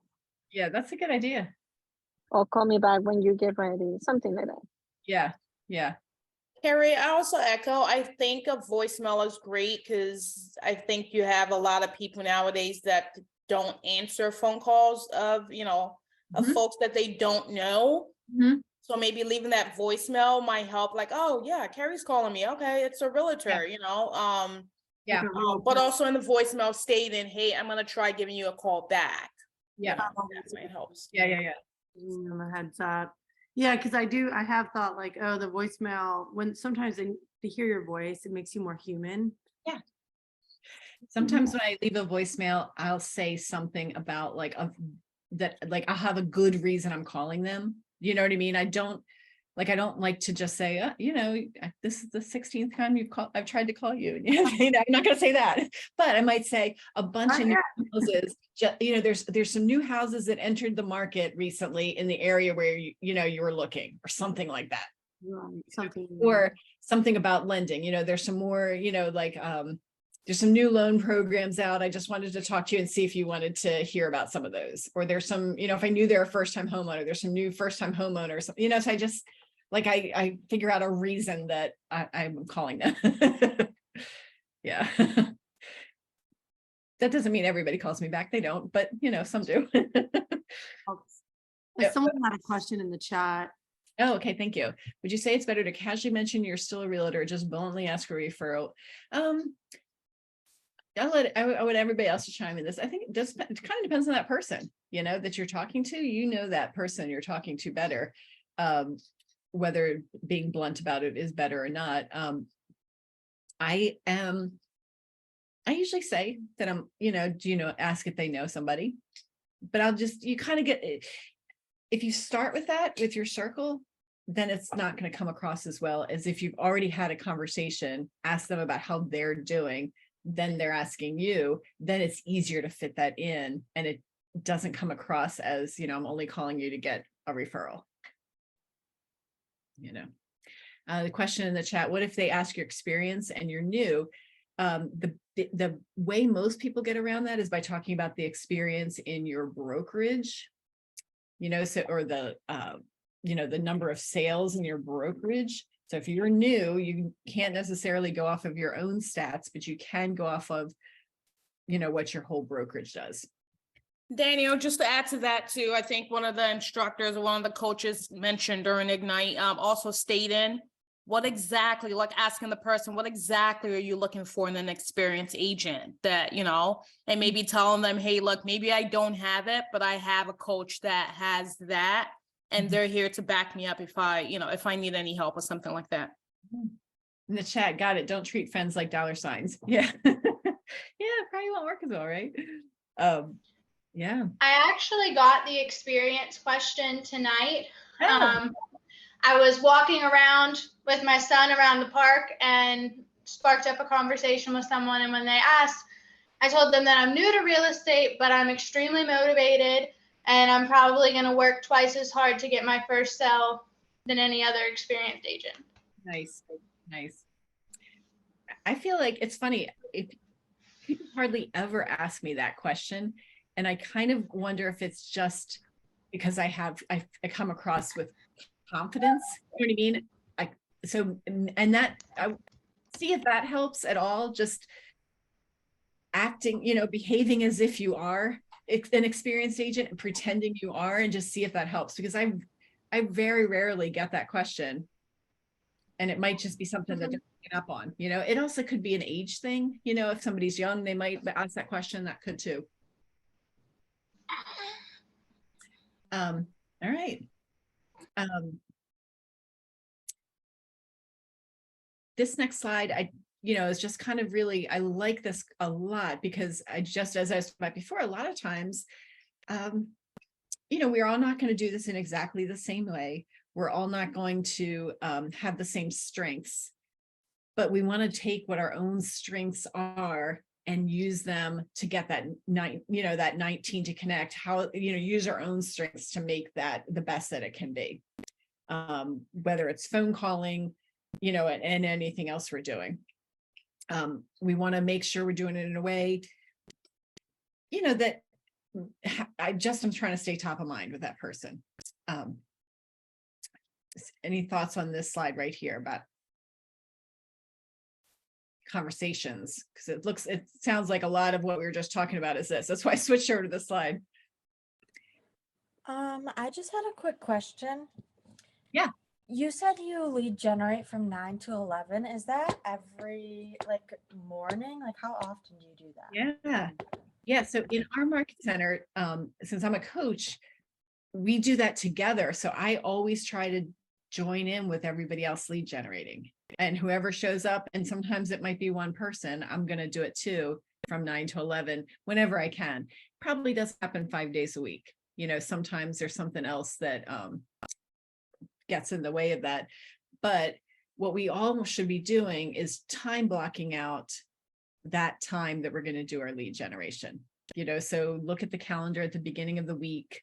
Yeah, that's a good idea.
Or call me back when you get ready, something like that.
Yeah.
Carrie, I also echo, I think a voicemail is great because I think you have a lot of people nowadays that don't answer phone calls of folks that they don't know. So maybe leaving that voicemail might help, like, oh yeah, Carrie's calling me. Okay, it's a realtor, but also in the voicemail stating, hey, I'm gonna try giving you a call back.
Yeah,
that might help.
Yeah.
A heads up. Yeah, because I have thought like, oh, the voicemail, when sometimes to hear your voice, it makes you more human.
Yeah. Sometimes when I leave a voicemail, I'll say something about I'll have a good reason I'm calling them. You know what I mean? I don't like to just say, this is the 16th time I've tried to call you. I'm not going to say that, but I might say a bunch of new houses. There's some new houses that entered the market recently in the area where you were looking, or something like that. Or something about lending. There's some more. There's some new loan programs out. I just wanted to talk to you and see if you wanted to hear about some of those. Or there's some, if I knew they're a first-time homeowner, there's some new first-time homeowners. So I just I figure out a reason that I'm calling them. Yeah. That doesn't mean everybody calls me back. They don't, but some do.
Someone had a question in the chat.
Oh, okay. Thank you. Would you say it's better to casually mention you're still a realtor, or just bluntly ask for a referral? I would everybody else to chime in this. I think it kind of depends on that person, that you're talking to. That person you're talking to better, whether being blunt about it is better or not. I usually say that I'm, ask if they know somebody, but you kind of get, if you start with that with your circle, then it's not going to come across as well as if you've already had a conversation, ask them about how they're doing. then they're asking you, then it's easier to fit that in, and it doesn't come across as, I'm only calling you to get a referral. The question in the chat, what if they ask your experience and you're new? The way most people get around that is by talking about the experience in your brokerage, so, or the number of sales in your brokerage. So if you're new, you can't necessarily go off of your own stats, but you can go off of, what your whole brokerage does.
Daniel, just to add to that too, I think one of the instructors or one of the coaches mentioned during Ignite also stated what exactly, like asking the person, what exactly are you looking for in an experienced agent that, and maybe telling them, hey, look, maybe I don't have it, but I have a coach that has that. And they're here to back me up if I need any help or something like that.
In the chat, got it. Don't treat friends like dollar signs. Yeah. Yeah, probably won't work as well, right? Yeah.
I actually got the experience question tonight.
Oh.
I was walking around with my son around the park and sparked up a conversation with someone. And when they asked, I told them that I'm new to real estate, but I'm extremely motivated. And I'm probably going to work twice as hard to get my first sell than any other experienced agent.
Nice. Nice. I feel like it's funny. People hardly ever ask me that question. And I kind of wonder if it's just because I come across with confidence. You know what I mean? I see if that helps at all. Just acting, behaving as if you are an experienced agent and pretending you are, and just see if that helps, because I very rarely get that question, and it might just be something that they're picking up on. It also could be an age thing. If somebody's young, they might ask that question. That could too. All right. This next slide, is just kind of really, I like this a lot, because as I was about before, a lot of times, we're all not going to do this in exactly the same way. We're all not going to have the same strengths, but we want to take what our own strengths are and use them to get that 19 to connect, use our own strengths to make that the best that it can be. Whether it's phone calling, and anything else we're doing. We want to make sure we're doing it in a way, that I'm trying to stay top of mind with that person. Any thoughts on this slide right here about conversations? Because it sounds like a lot of what we were just talking about is this. That's why I switched over to this slide.
I just had a quick question.
Yeah.
You said you lead generate from 9 to 11. Is that every morning? How often do you do that?
Yeah. So in our market center, since I'm a coach, we do that together. So I always try to join in with everybody else lead generating, and whoever shows up, and sometimes it might be one person, I'm going to do it too from 9 to 11 whenever I can. Probably doesn't happen 5 days a week. Sometimes there's something else that gets in the way of that. But what we all should be doing is time blocking out that time that we're going to do our lead generation. So look at the calendar at the beginning of the week,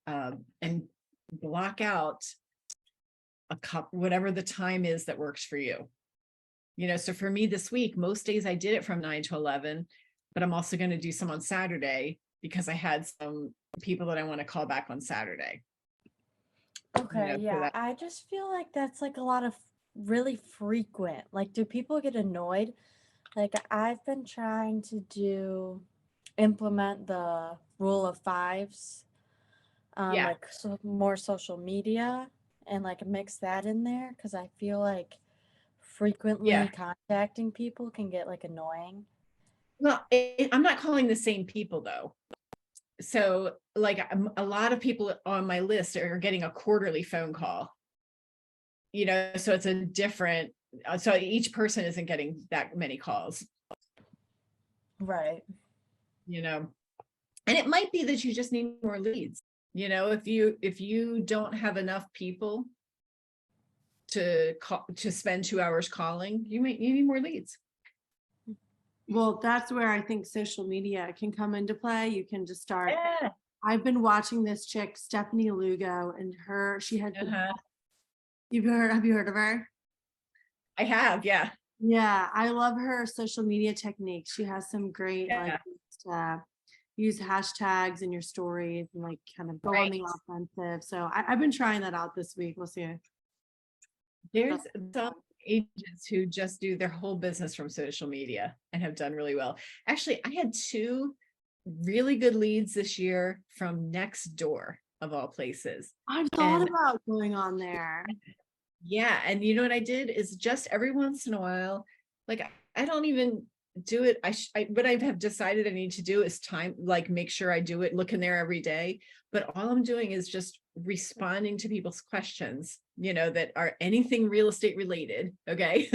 and block out whatever the time is that works for you. So for me this week, most days I did it from 9 to 11, but I'm also going to do some on Saturday because I had some people that I want to call back on Saturday.
Okay, yeah. I just feel like that's a lot of really frequent. Do people get annoyed? I've been trying to implement the rule of fives, more social media, and mix that in there, because I feel frequently contacting people can get annoying.
Well, I'm not calling the same people though. So a lot of people on my list are getting a quarterly phone call, so it's a different, so each person isn't getting that many calls.
Right.
And it might be that you just need more leads. If you don't have enough people to spend 2 hours calling, you need more leads.
Well, that's where I think social media can come into play. You can just start.
Yeah.
I've been watching this chick, Stephanie Lugo, and she had,
Uh-huh.
have you heard of her?
I have, yeah.
Yeah, I love her social media techniques. She has some great
Yeah.
like use hashtags in your stories and like kind of go on the
Right.
offensive. So I've been trying that out this week. We'll see.
There's some agents who just do their whole business from social media and have done really well. Actually, I had 2 really good leads this year from Nextdoor, of all places.
I've thought
And
about going on there.
yeah, and you know what I did is just every once in a while, like I don't even do it. What I have decided I need to do is like make sure I do it, look in there every day. But all I'm doing is just responding to people's questions, that are anything real estate related. Okay.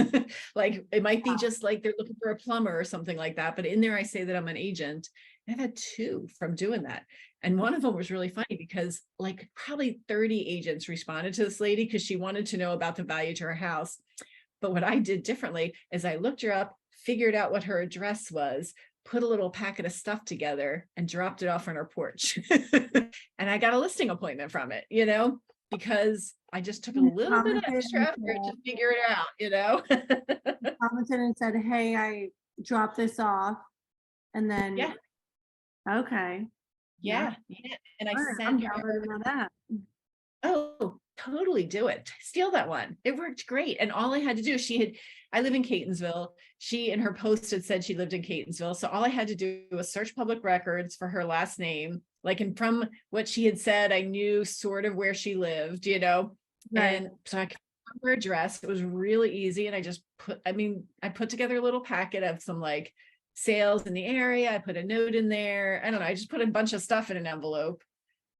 Like it might be just like they're looking for a plumber or something like that. But in there, I say that I'm an agent. I've had 2 from doing that. And one of them was really funny because like probably 30 agents responded to this lady because she wanted to know about the value to her house. But what I did differently is I looked her up, figured out what her address was, put a little packet of stuff together and dropped it off on her porch. And I got a listing appointment from it, because I just took a little bit of extra effort to figure it out,
Commented and said, hey, I dropped this off. And then,
Yeah.
Okay.
Yeah. And I
All right,
sent
I'm
her
downloading that.
Oh, totally do it. Steal that one. It worked great. And all I had to do, I live in Catonsville. She in her post had said she lived in Catonsville. So all I had to do was search public records for her last name. And from what she had said, I knew sort of where she lived,
Right.
And so I could find her address. It was really easy. And I put together a little packet of some like sales in the area. I put a note in there. I don't know. I just put a bunch of stuff in an envelope.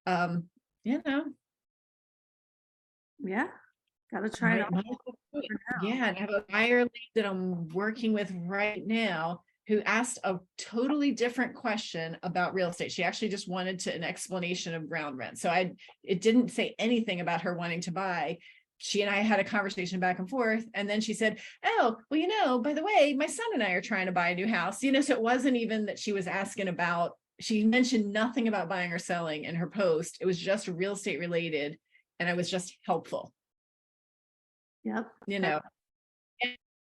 Yeah. Gotta try it out.
Yeah, and I have a buyer lead that I'm working with right now who asked a totally different question about real estate. She actually just wanted an explanation of ground rent. So it didn't say anything about her wanting to buy. She and I had a conversation back and forth. And then she said, oh, well, by the way, my son and I are trying to buy a new house, so it wasn't even that she was asking about, she mentioned nothing about buying or selling in her post. It was just real estate related. And I was just helpful.
Yep.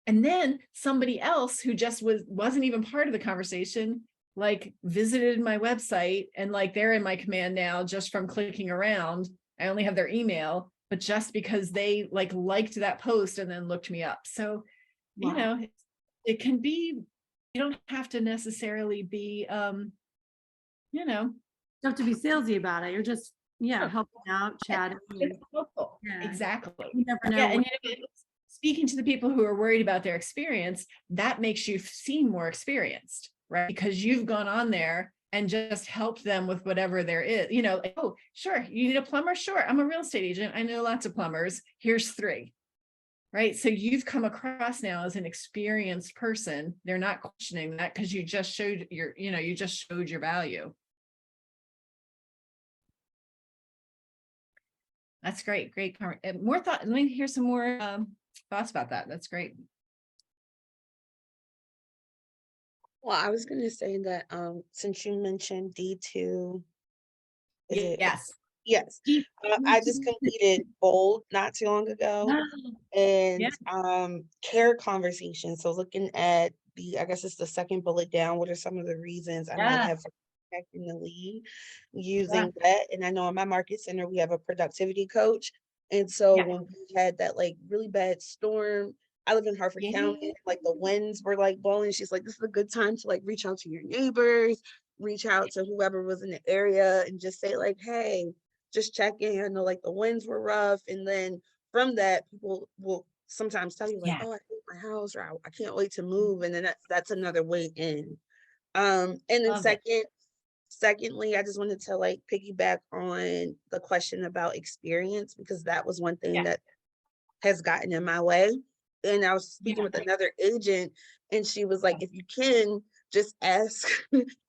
And then somebody else who just wasn't even part of the conversation, like visited my website and like they're in my command now just from clicking around. I only have their email, but just because they liked that post and then looked me up. So,
Wow.
it can be, you don't have to necessarily be,
You have to be salesy about it. You're just, helping out, chatting.
It's helpful.
Yeah.
Exactly.
You never know.
Yeah, and speaking to the people who are worried about their experience, that makes you seem more experienced, right? Because you've gone on there and just helped them with whatever there is, oh, sure, you need a plumber? Sure, I'm a real estate agent. I know lots of plumbers. Here's 3, right? So you've come across now as an experienced person. They're not questioning that because you just showed your value. That's great. Great. More thought. Let me hear some more thoughts about that. That's great.
Well, I was going to say that since you mentioned D2,
Yes.
Yes. I just completed Bold not too long ago, and care conversation. So looking at I guess it's the second bullet down. What are some of the reasons I might have for protecting the lead using that? And I know in my market center, we have a productivity coach. And so when we had that really bad storm, I live in Harford County, the winds were blowing. She's like, this is a good time to reach out to your neighbors, reach out to whoever was in the area and just say hey, just check in. I know the winds were rough. And then from that, people will sometimes tell you oh, I hate my house, or I can't wait to move. And then that's another way in. And then secondly, I just wanted to piggyback on the question about experience, because that was one thing that has gotten in my way. And I was speaking with another agent, and she was like, if you can just ask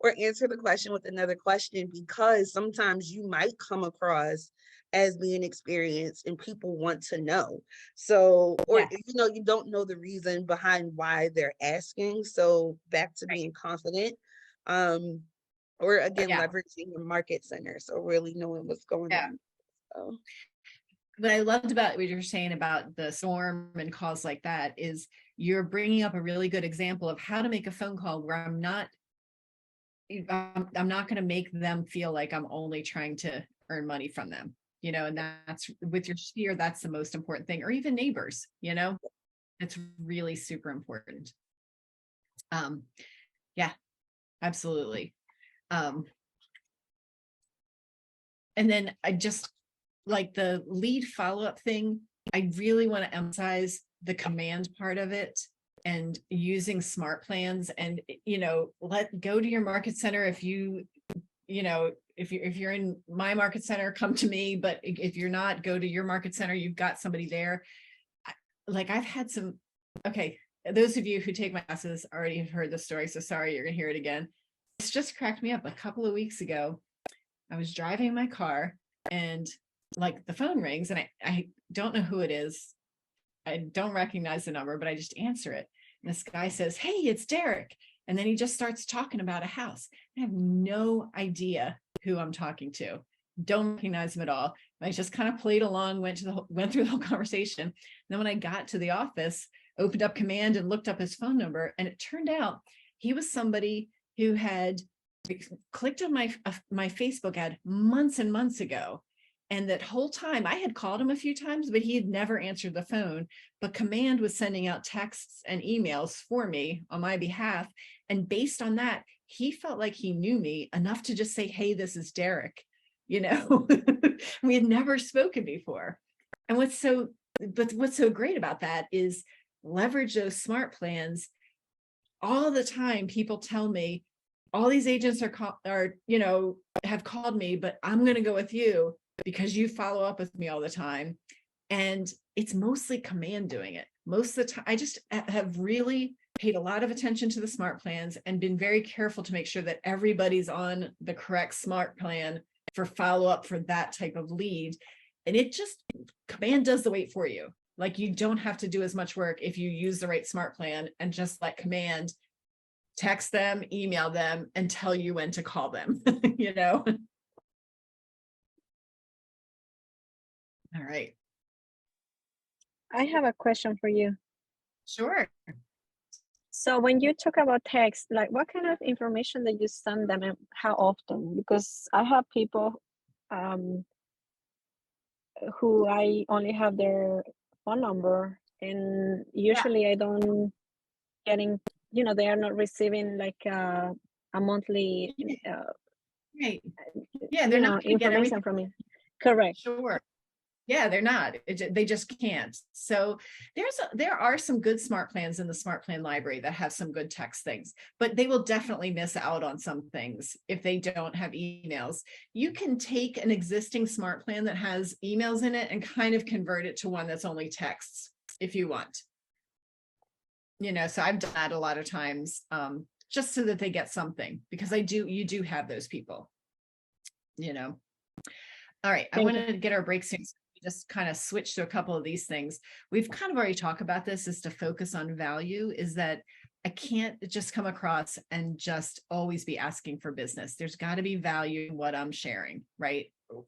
or answer the question with another question, because sometimes you might come across as being experienced and people want to know. So, or
Yeah.
you don't know the reason behind why they're asking. So back to being confident. Or again,
Yeah.
leveraging your market center. So really knowing what's going
Yeah.
on. So.
What I loved about what you're saying about the storm and calls like that is you're bringing up a really good example of how to make a phone call where I'm not going to make them feel like I'm only trying to earn money from them, and that's with your sphere, that's the most important thing, or even neighbors, it's really super important. Yeah, absolutely. And then I just like the lead follow-up thing, I really want to emphasize the command part of it and using smart plans and, go to your market center. If if you're in my market center, come to me, but if you're not, go to your market center, you've got somebody there. Like I've had some, okay, those of you who take my classes already have heard the story, so sorry, you're gonna hear it again. It's just cracked me up. A couple of weeks ago, I was driving my car and like the phone rings and I don't know who it is. I don't recognize the number, but I just answer it. And this guy says, "Hey, it's Derek." And then he just starts talking about a house. I have no idea who I'm talking to. Don't recognize him at all. I just kind of played along, went through the whole conversation. And then when I got to the office, opened up Command and looked up his phone number. And it turned out he was somebody who had clicked on my Facebook ad months and months ago. And that whole time I had called him a few times, but he had never answered the phone. But Command was sending out texts and emails for me on my behalf. And based on that, he felt like he knew me enough to just say, "Hey, this is Derek." We had never spoken before. And what's so great about that is leverage those smart plans. All the time, people tell me, all these agents have called me, but I'm going to go with you because you follow up with me all the time. And it's mostly Command doing it. Most of the time, I just have really paid a lot of attention to the smart plans and been very careful to make sure that everybody's on the correct smart plan for follow-up for that type of lead. And Command does the wait for you. Like you don't have to do as much work if you use the right smart plan and just let Command text them, email them, and tell you when to call them, All right.
I have a question for you.
Sure.
So when you talk about text, like what kind of information that you send them and how often? Because I have people who I only have their phone number, and usually I don't getting, they are not receiving like a monthly
right. Yeah, they're not
information from me. Correct.
Sure. Yeah, they're not. They just can't. So there are some good smart plans in the smart plan library that have some good text things, but they will definitely miss out on some things if they don't have emails. You can take an existing smart plan that has emails in it and kind of convert it to one that's only texts if you want. So I've done that a lot of times, just so that they get something, because you do have those people, All right, I want to get our break soon. Just kind of switch to a couple of these things. We've kind of already talked about this, is to focus on value, is that I can't just come across and just always be asking for business. There's got to be value in what I'm sharing, right?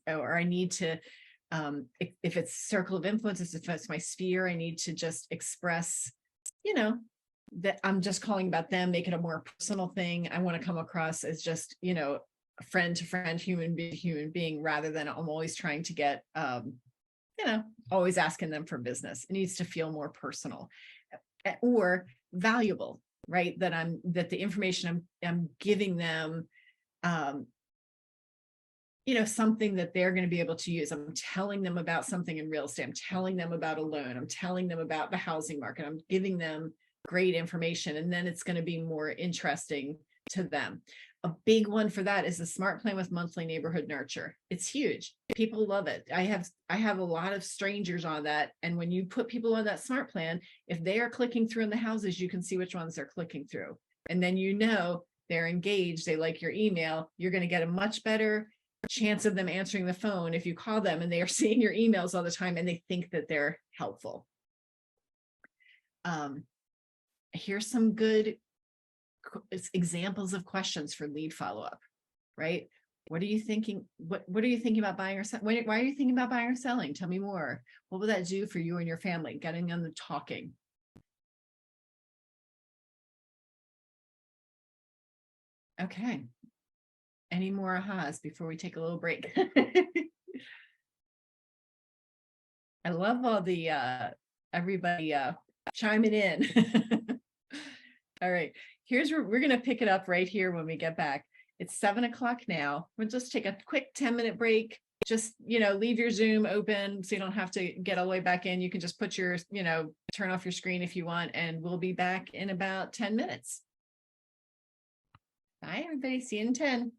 Or I need to, if it's circle of influence, if it's my sphere, I need to just express, that I'm just calling about them, make it a more personal thing. I want to come across as just, a friend to friend, human being, rather than I'm always trying to get, always asking them for business. It needs to feel more personal or valuable, right? That the information I'm giving them, something that they're going to be able to use. I'm telling them about something in real estate. I'm telling them about a loan. I'm telling them about the housing market. I'm giving them great information, and then it's going to be more interesting to them. A big one for that is the smart plan with monthly neighborhood nurture. It's huge. People love it. I have a lot of strangers on that. And when you put people on that smart plan, if they are clicking through in the houses, you can see which ones they're clicking through. And then they're engaged, they like your email. You're going to get a much better chance of them answering the phone if you call them and they are seeing your emails all the time and they think that they're helpful. Here's some good examples of questions for lead follow-up, right? What are you thinking? What are you thinking about buying or selling? Why are you thinking about buying or selling? Tell me more. What will that do for you and your family? Getting them talking. Okay. Any more ahas before we take a little break? I love all the everybody chiming in. All right, here's where we're gonna pick it up right here when we get back. It's 7 o'clock now. We'll just take a quick 10-minute break. Just, leave your Zoom open so you don't have to get all the way back in. You can just put your, turn off your screen if you want, and we'll be back in about 10 minutes. Bye, everybody. See you in 10.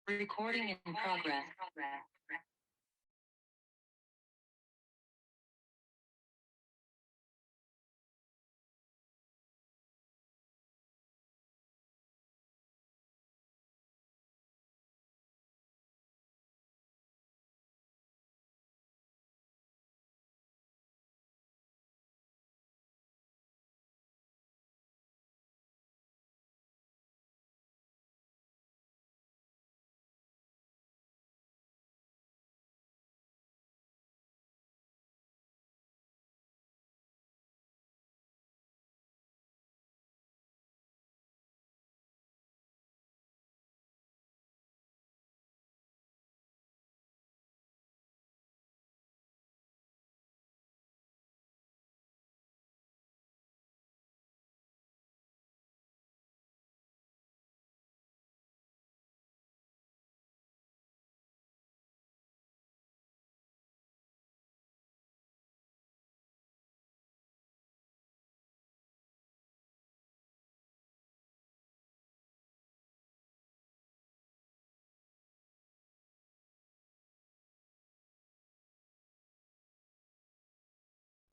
Recording in progress.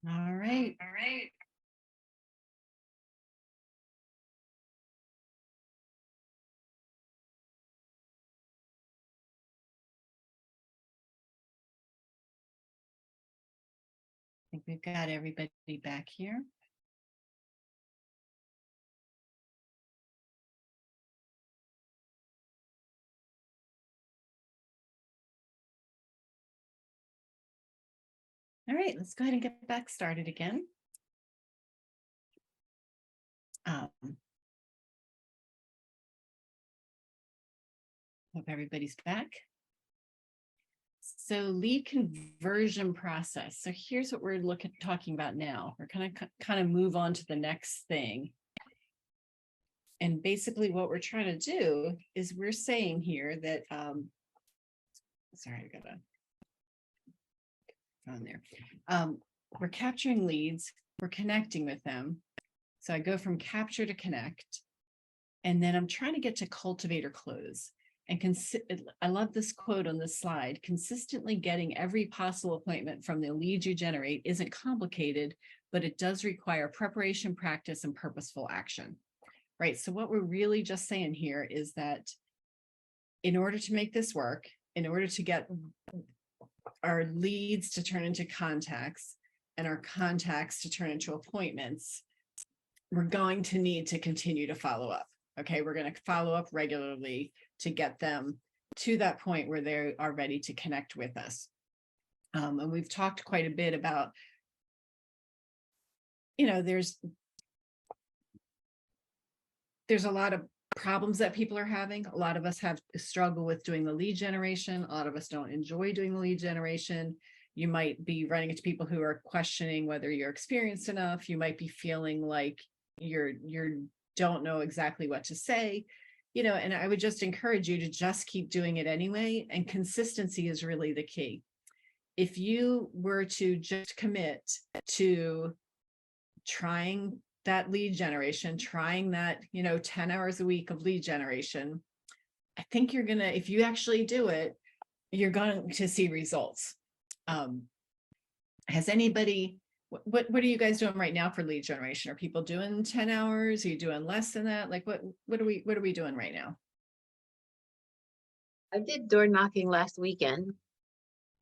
All right. All right. I think we've got everybody back here. All right, let's go ahead and get back started again. Hope everybody's back. So lead conversion process. So here's what we're talking about now. We're kind of move on to the next thing. And basically what we're trying to do is we're saying here that, sorry, I got on there. We're capturing leads, we're connecting with them. So I go from capture to connect, and then I'm trying to get to cultivate or close. And I love this quote on this slide: consistently getting every possible appointment from the leads you generate isn't complicated, but it does require preparation, practice, and purposeful action, right? So what we're really just saying here is that in order to make this work, in order to get our leads to turn into contacts and our contacts to turn into appointments, we're going to need to continue to follow up. Okay, we're going to follow up regularly to get them to that point where they are ready to connect with us. And we've talked quite a bit about, you know, there's a lot of problems that people are having. A lot of us have a struggle with doing the lead generation. A lot of us don't enjoy doing the lead generation. You might be running into people who are questioning whether you're experienced enough. You might be feeling like you don't know exactly what to say, you know, and I would just encourage you to just keep doing it anyway. And consistency is really the key. If you were to just commit to trying that lead generation, trying that, you know, 10 hours a week of lead generation, I think you're gonna, if you actually do it, you're going to see results. Has anybody, what are you guys doing right now for lead generation? Are people doing 10 hours? Are you doing less than that? Like what are we doing right now?
I did door knocking last weekend.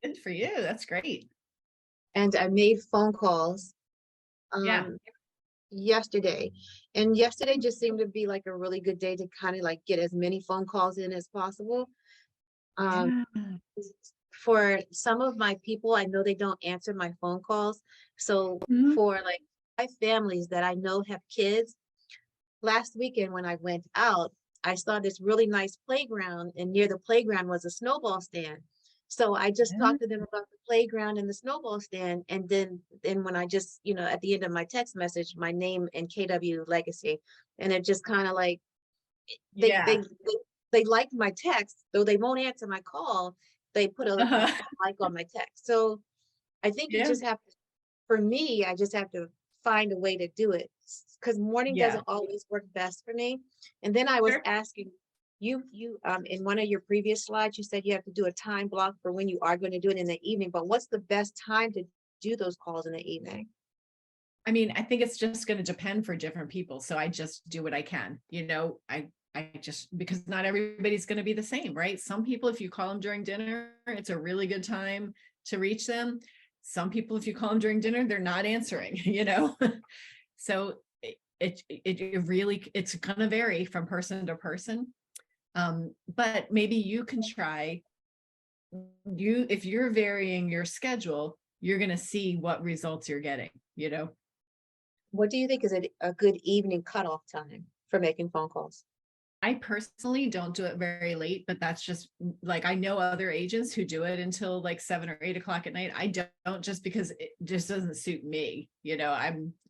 Good for you. That's great.
And I made phone calls yesterday. And yesterday just seemed to be like a really good day to kind of like get as many phone calls in as possible. For some of my people, I know they don't answer my phone calls. So for like 5 families that I know have kids, last weekend when I went out, I saw this really nice playground, and near the playground was a snowball stand. So I just talked to them about the playground and the snowball stand. And then when I just, you know, at the end of my text message, my name and KW Legacy, and it just kind of like, they liked my text, though they won't answer my call. They put a like on my text. So I think you just have to, for me, I just have to find a way to do it, because morning doesn't always work best for me. And then I was asking You in one of your previous slides, you said you have to do a time block for when you are going to do it in the evening, but what's the best time to do those calls in the evening?
I mean, I think it's just going to depend for different people. So I just do what I can, I just, because not everybody's going to be the same, right? Some people, if you call them during dinner, it's a really good time to reach them. Some people, if you call them during dinner, they're not answering, So it really, it's going to vary from person to person. But maybe you can try, if you're varying your schedule, you're going to see what results you're getting,
What do you think is a good evening cutoff time for making phone calls?
I personally don't do it very late, but that's just like, I know other agents who do it until like 7 or 8 o'clock at night. I don't, just because it just doesn't suit me.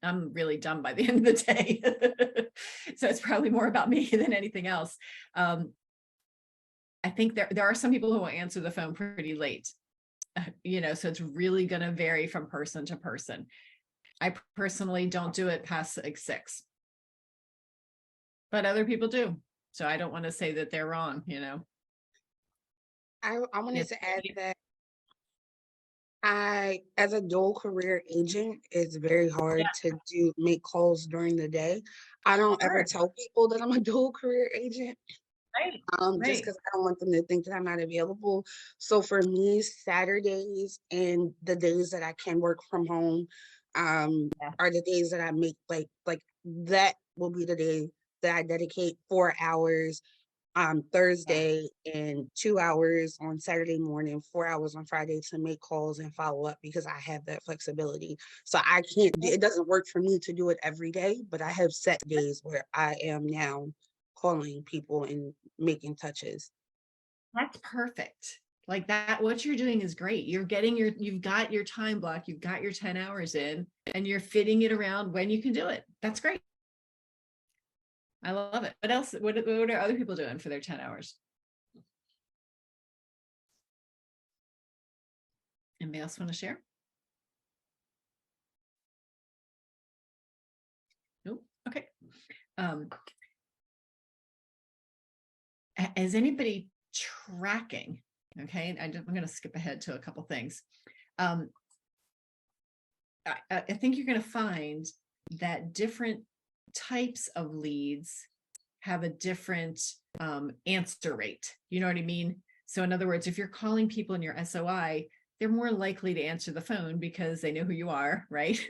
I'm really done by the end of the day. So it's probably more about me than anything else. I think there are some people who will answer the phone pretty late, so it's really going to vary from person to person. I personally don't do it past like 6, but other people do. So I don't want to say that they're wrong,
I wanted to add that as a dual career agent, it's very hard to make calls during the day. I don't ever tell people that I'm a dual career agent. Just because I don't want them to think that I'm not available. So for me, Saturdays and the days that I can work from home are the days that I make like that will be the day that I dedicate 4 hours on Thursday and 2 hours on Saturday morning, 4 hours on Friday to make calls and follow up, because I have that flexibility. So I can't, it doesn't work for me to do it every day, but I have set days where I am now calling people and making touches.
That's perfect. Like that, what you're doing is great. You've got your time block, you've got your 10 hours in, and you're fitting it around when you can do it. That's great. I love it. What else? What are other people doing for their 10 hours? Anybody else want to share? Nope. Okay. Is anybody tracking? Okay, I'm going to skip ahead to a couple things. I think you're going to find that different types of leads have a different answer rate. You know what I mean? So in other words, if you're calling people in your SOI, they're more likely to answer the phone because they know who you are, right?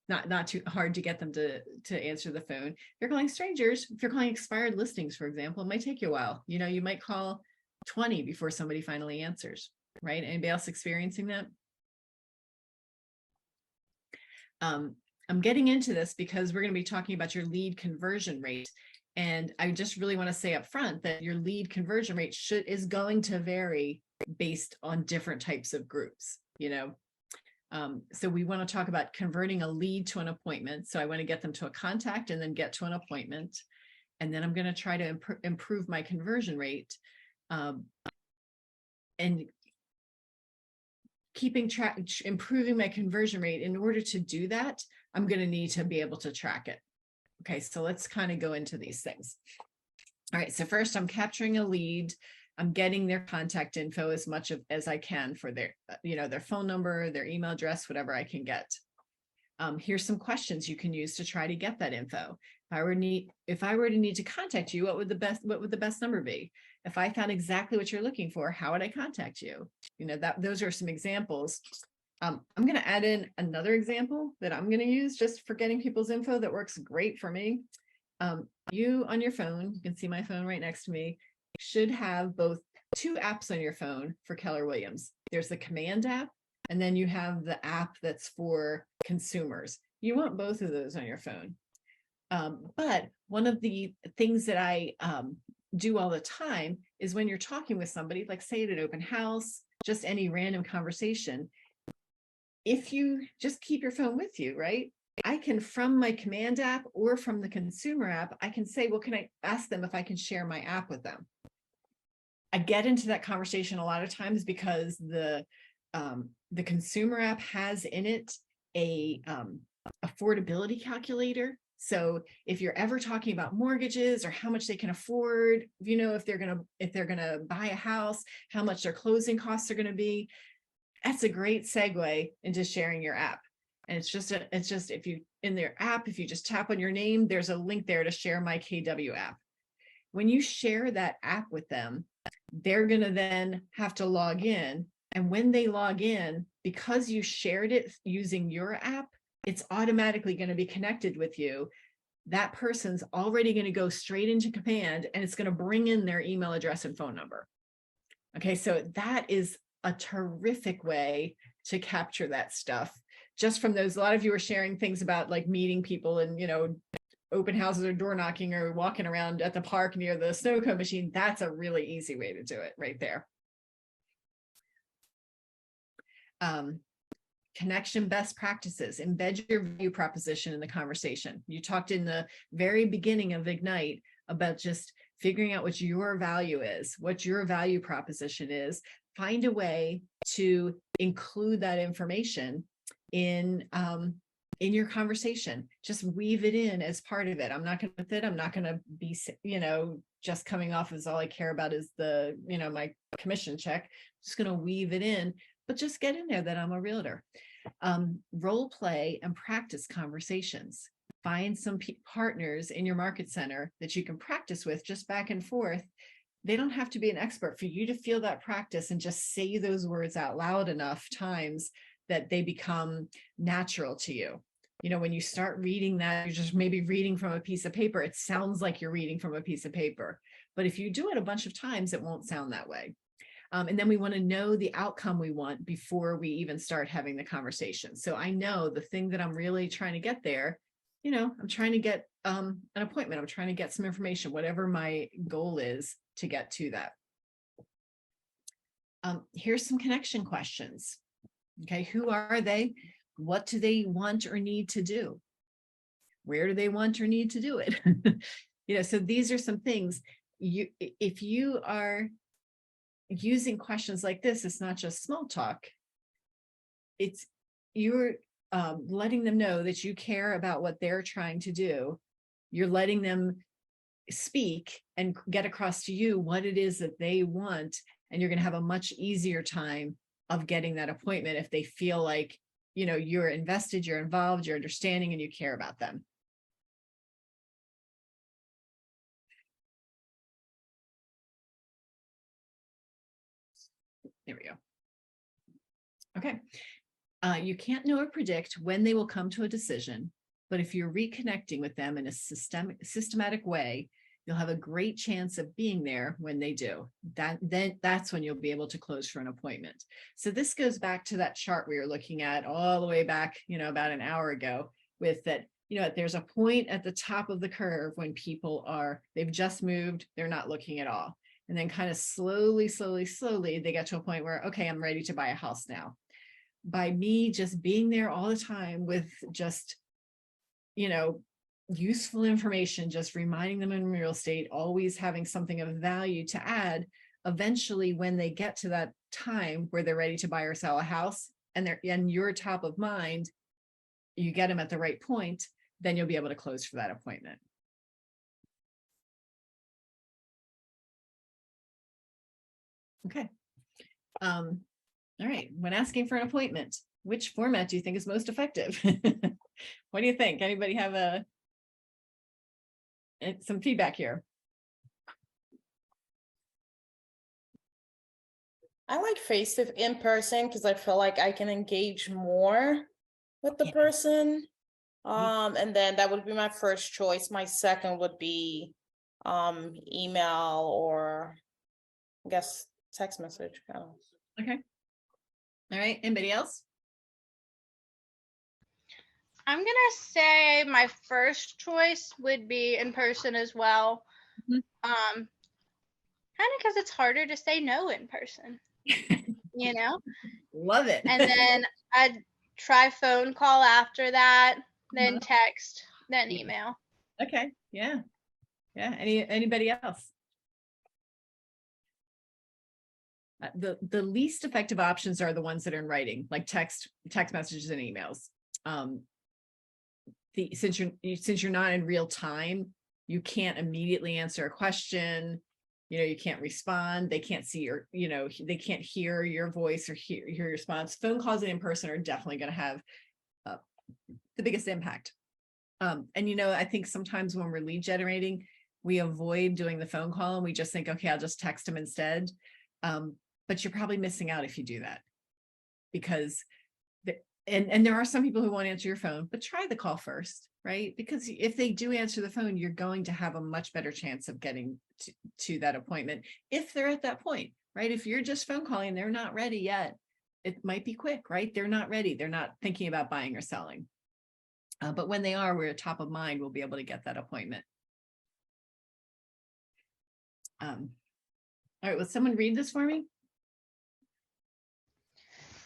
Not too hard to get them to answer the phone. If you're calling strangers, if you're calling expired listings, for example, it might take you a while. You might call 20 before somebody finally answers, right? Anybody else experiencing that? I'm getting into this because we're going to be talking about your lead conversion rate. And I just really want to say up front that your lead conversion rate is going to vary based on different types of groups, So we want to talk about converting a lead to an appointment. So I want to get them to a contact and then get to an appointment. And then I'm going to try to improve my conversion rate. And keeping track, improving my conversion rate. In order to do that, I'm going to need to be able to track it. Okay, so let's kind of go into these things. All right, so first I'm capturing a lead. I'm getting their contact info as much as I can for their, their phone number, their email address, whatever I can get. Here's some questions you can use to try to get that info. If I were to need to contact you, what would the best number be? If I found exactly what you're looking for, how would I contact you? Those are some examples. I'm going to add in another example that I'm going to use just for getting people's info that works great for me. You on your phone, you can see my phone right next to me, should have both 2 apps on your phone for Keller Williams. There's the Command app, and then you have the app that's for consumers. You want both of those on your phone. But one of the things that I do all the time is when you're talking with somebody, like say at an open house, just any random conversation, if you just keep your phone with you, right? I can, from my Command app or from the consumer app, I can say, well, can I ask them if I can share my app with them? I get into that conversation a lot of times because the consumer app has in it a affordability calculator. So if you're ever talking about mortgages or how much they can afford, you know, if they're gonna buy a house, how much their closing costs are gonna be, that's a great segue into sharing your app. And it's just if you in their app, if you just tap on your name, there's a link there to share my KW app. When you share that app with them, they're gonna then have to log in. And when they log in, because you shared it using your app, it's automatically going to be connected with you. That person's already going to go straight into Command, and it's going to bring in their email address and phone number. Okay, so that is a terrific way to capture that stuff. Just from those, a lot of you are sharing things about like meeting people and, you know, open houses or door knocking or walking around at the park near the snow cone machine. That's a really easy way to do it right there. Connection best practices, embed your value proposition in the conversation. You talked in the very beginning of Ignite about just figuring out what your value is, what your value proposition is. Find a way to include that information in your conversation. Just weave it in as part of it. I'm not going to be, you know, just coming off as all I care about is the, you know, my commission check. I'm just going to weave it in. But just get in there that I'm a realtor. Role play and practice conversations. Find some partners in your market center that you can practice with just back and forth. They don't have to be an expert for you to feel that practice and just say those words out loud enough times that they become natural to you. You know, when you start reading that, you're just maybe reading from a piece of paper. It sounds like you're reading from a piece of paper. But if you do it a bunch of times, it won't sound that way. And then we want to know the outcome we want before we even start having the conversation. So I know the thing that I'm really trying to get there, you know, I'm trying to get an appointment. I'm trying to get some information, whatever my goal is to get to that. Here's some connection questions. Okay, who are they? What do they want or need to do? Where do they want or need to do it? You know, so these are some things. If you are using questions like this, it's not just small talk. It's you're letting them know that you care about what they're trying to do. You're letting them speak and get across to you what it is that they want, and you're going to have a much easier time of getting that appointment if they feel like, you know, you're invested, you're involved, you're understanding, and you care about them. There we go. Okay. You can't know or predict when they will come to a decision, but if you're reconnecting with them in a systematic way, you'll have a great chance of being there when they do. That's when you'll be able to close for an appointment. So this goes back to that chart we were looking at all the way back, you know, about an hour ago, with that, you know, there's a point at the top of the curve when people they've just moved, they're not looking at all. And then kind of slowly, they get to a point where, okay, I'm ready to buy a house now. By me just being there all the time with just, you know, useful information, just reminding them in real estate, always having something of value to add, eventually when they get to that time where they're ready to buy or sell a house and you're top of mind, you get them at the right point, then you'll be able to close for that appointment. Okay. All right. When asking for an appointment, which format do you think is most effective? What do you think? Anybody have some feedback here?
I like in person because I feel like I can engage more with the person. And then that would be my first choice. My second would be email or I guess text message.
Okay. All right. Anybody else?
I'm going to say my first choice would be in person as well. Mm-hmm. Kind of because it's harder to say no in person, you know?
Love it.
And then I'd try phone call after that, then text, then email.
Okay. Yeah. Yeah. Anybody else? The least effective options are the ones that are in writing, like text messages and emails. since you're not in real time, you can't immediately answer a question. You can't respond. They can't see your, they can't hear your voice or hear your response. Phone calls and in person are definitely going to have the biggest impact. And I think sometimes when we're lead generating, we avoid doing the phone call and we just think, okay, I'll just text them instead. But you're probably missing out if you do that, because and there are some people who won't answer your phone, but try the call first, right? Because if they do answer the phone, you're going to have a much better chance of getting to that appointment if they're at that point, right? If you're just phone calling and they're not ready yet, it might be quick, right? They're not ready. They're not thinking about buying or selling. But when they are, we're top of mind, we'll be able to get that appointment. All right, will someone read this for me?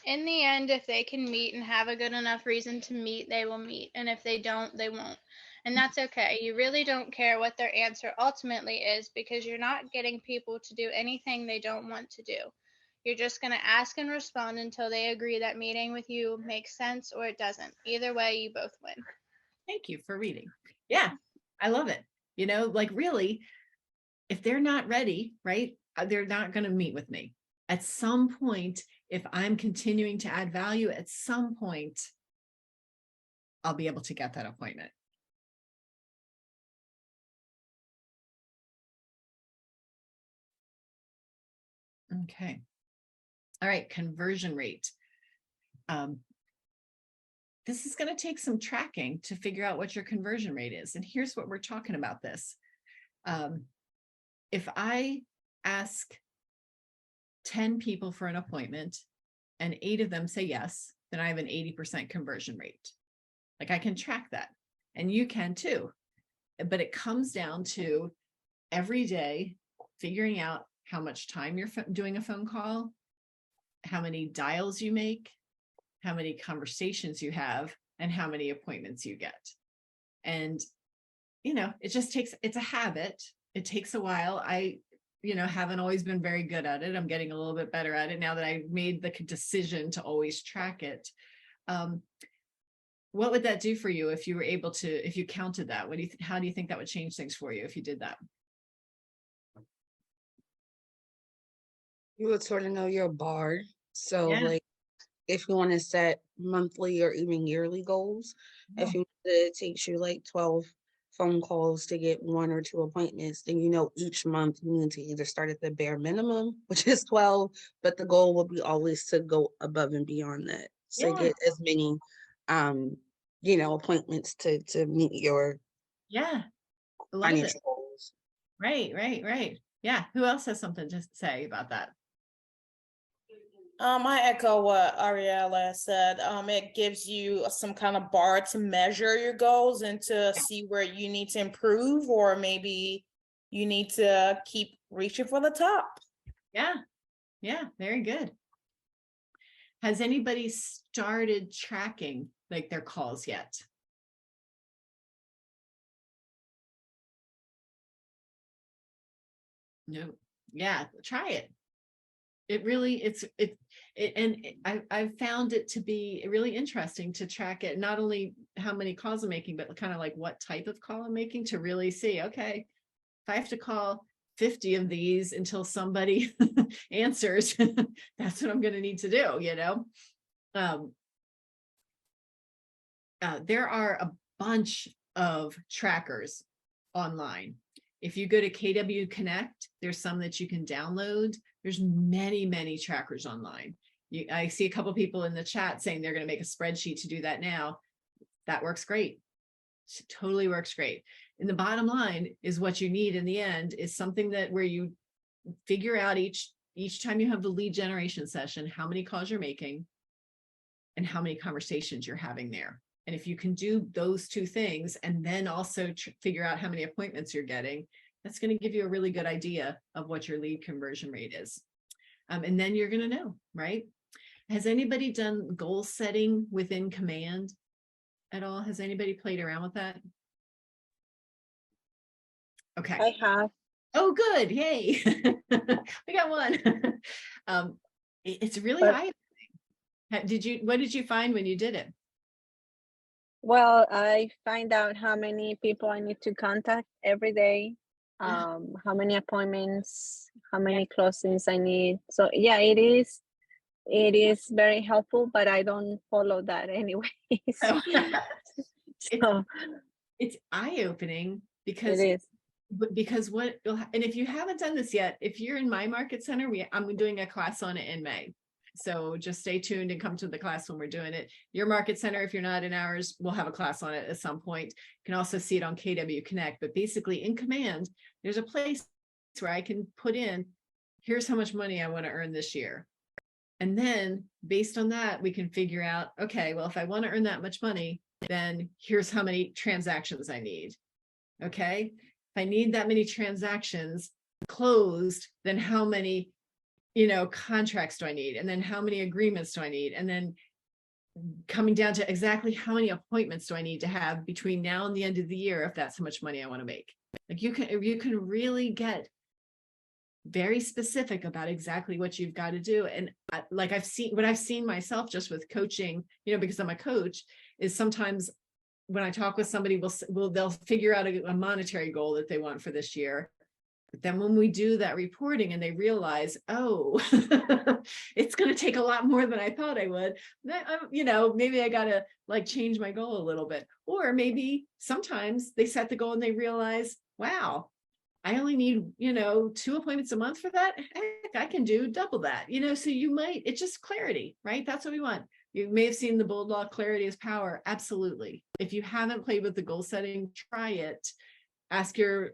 In the end, if they can meet and have a good enough reason to meet, they will meet. And if they don't, they won't. And that's okay. You really don't care what their answer ultimately is, because you're not getting people to do anything they don't want to do. You're just going to ask and respond until they agree that meeting with you makes sense or it doesn't. Either way, you both win.
Thank you for reading. Yeah, I love it. Really, if they're not ready, right, they're not going to meet with me. At some point, if I'm continuing to add value, at some point, I'll be able to get that appointment. Okay. All right, conversion rate. This is going to take some tracking to figure out what your conversion rate is. And here's what we're talking about this. If I ask 10 people for an appointment and 8 of them say yes, then I have an 80% conversion rate. Like, I can track that, and you can too. But it comes down to every day figuring out how much time you're doing a phone call, how many dials you make, how many conversations you have, and how many appointments you get. And, it just takes, it's a habit. It takes a while. I haven't always been very good at it. I'm getting a little bit better at it now that I made the decision to always track it. What would that do for you if you were able to, if you counted that? How do you think that would change things for you if you did that?
You would sort of know your bar. So
Yeah.
like, if you want to set monthly or even yearly goals, if you it takes you like 12 phone calls to get 1 or 2 appointments, then each month you need to either start at the bare minimum, which is 12, but the goal will be always to go above and beyond that. So get as many appointments to meet your financial goals.
Right. Yeah. Who else has something to say about that?
I echo what Ariella said. It gives you some kind of bar to measure your goals and to see where you need to improve, or maybe you need to keep reaching for the top.
Yeah, very good. Has anybody started tracking like their calls yet? No. Yeah, try it. It really, I've found it to be really interesting to track it, not only how many calls I'm making, but kind of like what type of call I'm making, to really see, okay, if I have to call 50 of these until somebody answers, that's what I'm going to need to do, there are a bunch of trackers online. If you go to KW Connect, there's some that you can download. There's many trackers online. I see a couple people in the chat saying they're going to make a spreadsheet to do that now. That works great. It totally works great. And the bottom line is, what you need in the end is something where you figure out each time you have the lead generation session, how many calls you're making and how many conversations you're having there. And if you can do those 2 things and then also figure out how many appointments you're getting, that's going to give you a really good idea of what your lead conversion rate is. And then you're going to know, right? Has anybody done goal setting within Command at all? Has anybody played around with that? Okay.
I have.
Oh, good. Yay. We got one. It's really eye-opening. What did you find when you did it?
Well, I find out how many people I need to contact every day, how many appointments, how many closings I need. So yeah, it is very helpful, but I don't follow that anyways. So
It's eye-opening
it
because
is.
because what and if you haven't done this yet, if you're in my market center, I'm doing a class on it in May. So just stay tuned and come to the class when we're doing it. Your market center, if you're not in ours, we'll have a class on it at some point. You can also see it on KW Connect, but basically in Command, there's a place where I can put in, here's how much money I want to earn this year. And then based on that, we can figure out, okay, well, if I want to earn that much money, then here's how many transactions I need. Okay. If I need that many transactions closed, then how many, contracts do I need? And then how many agreements do I need? And then coming down to exactly how many appointments do I need to have between now and the end of the year, if that's how much money I want to make. Like you can really get very specific about exactly what you've got to do. And like I've seen myself just with coaching, because I'm a coach, is sometimes when I talk with somebody, they'll figure out a monetary goal that they want for this year. But then when we do that reporting and they realize, oh, it's going to take a lot more than I thought I would, then, maybe I got to like change my goal a little bit. Or maybe sometimes they set the goal and they realize, wow, I only need, 2 appointments a month for that. Heck, I can do double that, so it's just clarity, right? That's what we want. You may have seen the Bold Law, clarity is power. Absolutely. If you haven't played with the goal setting, try it. Ask your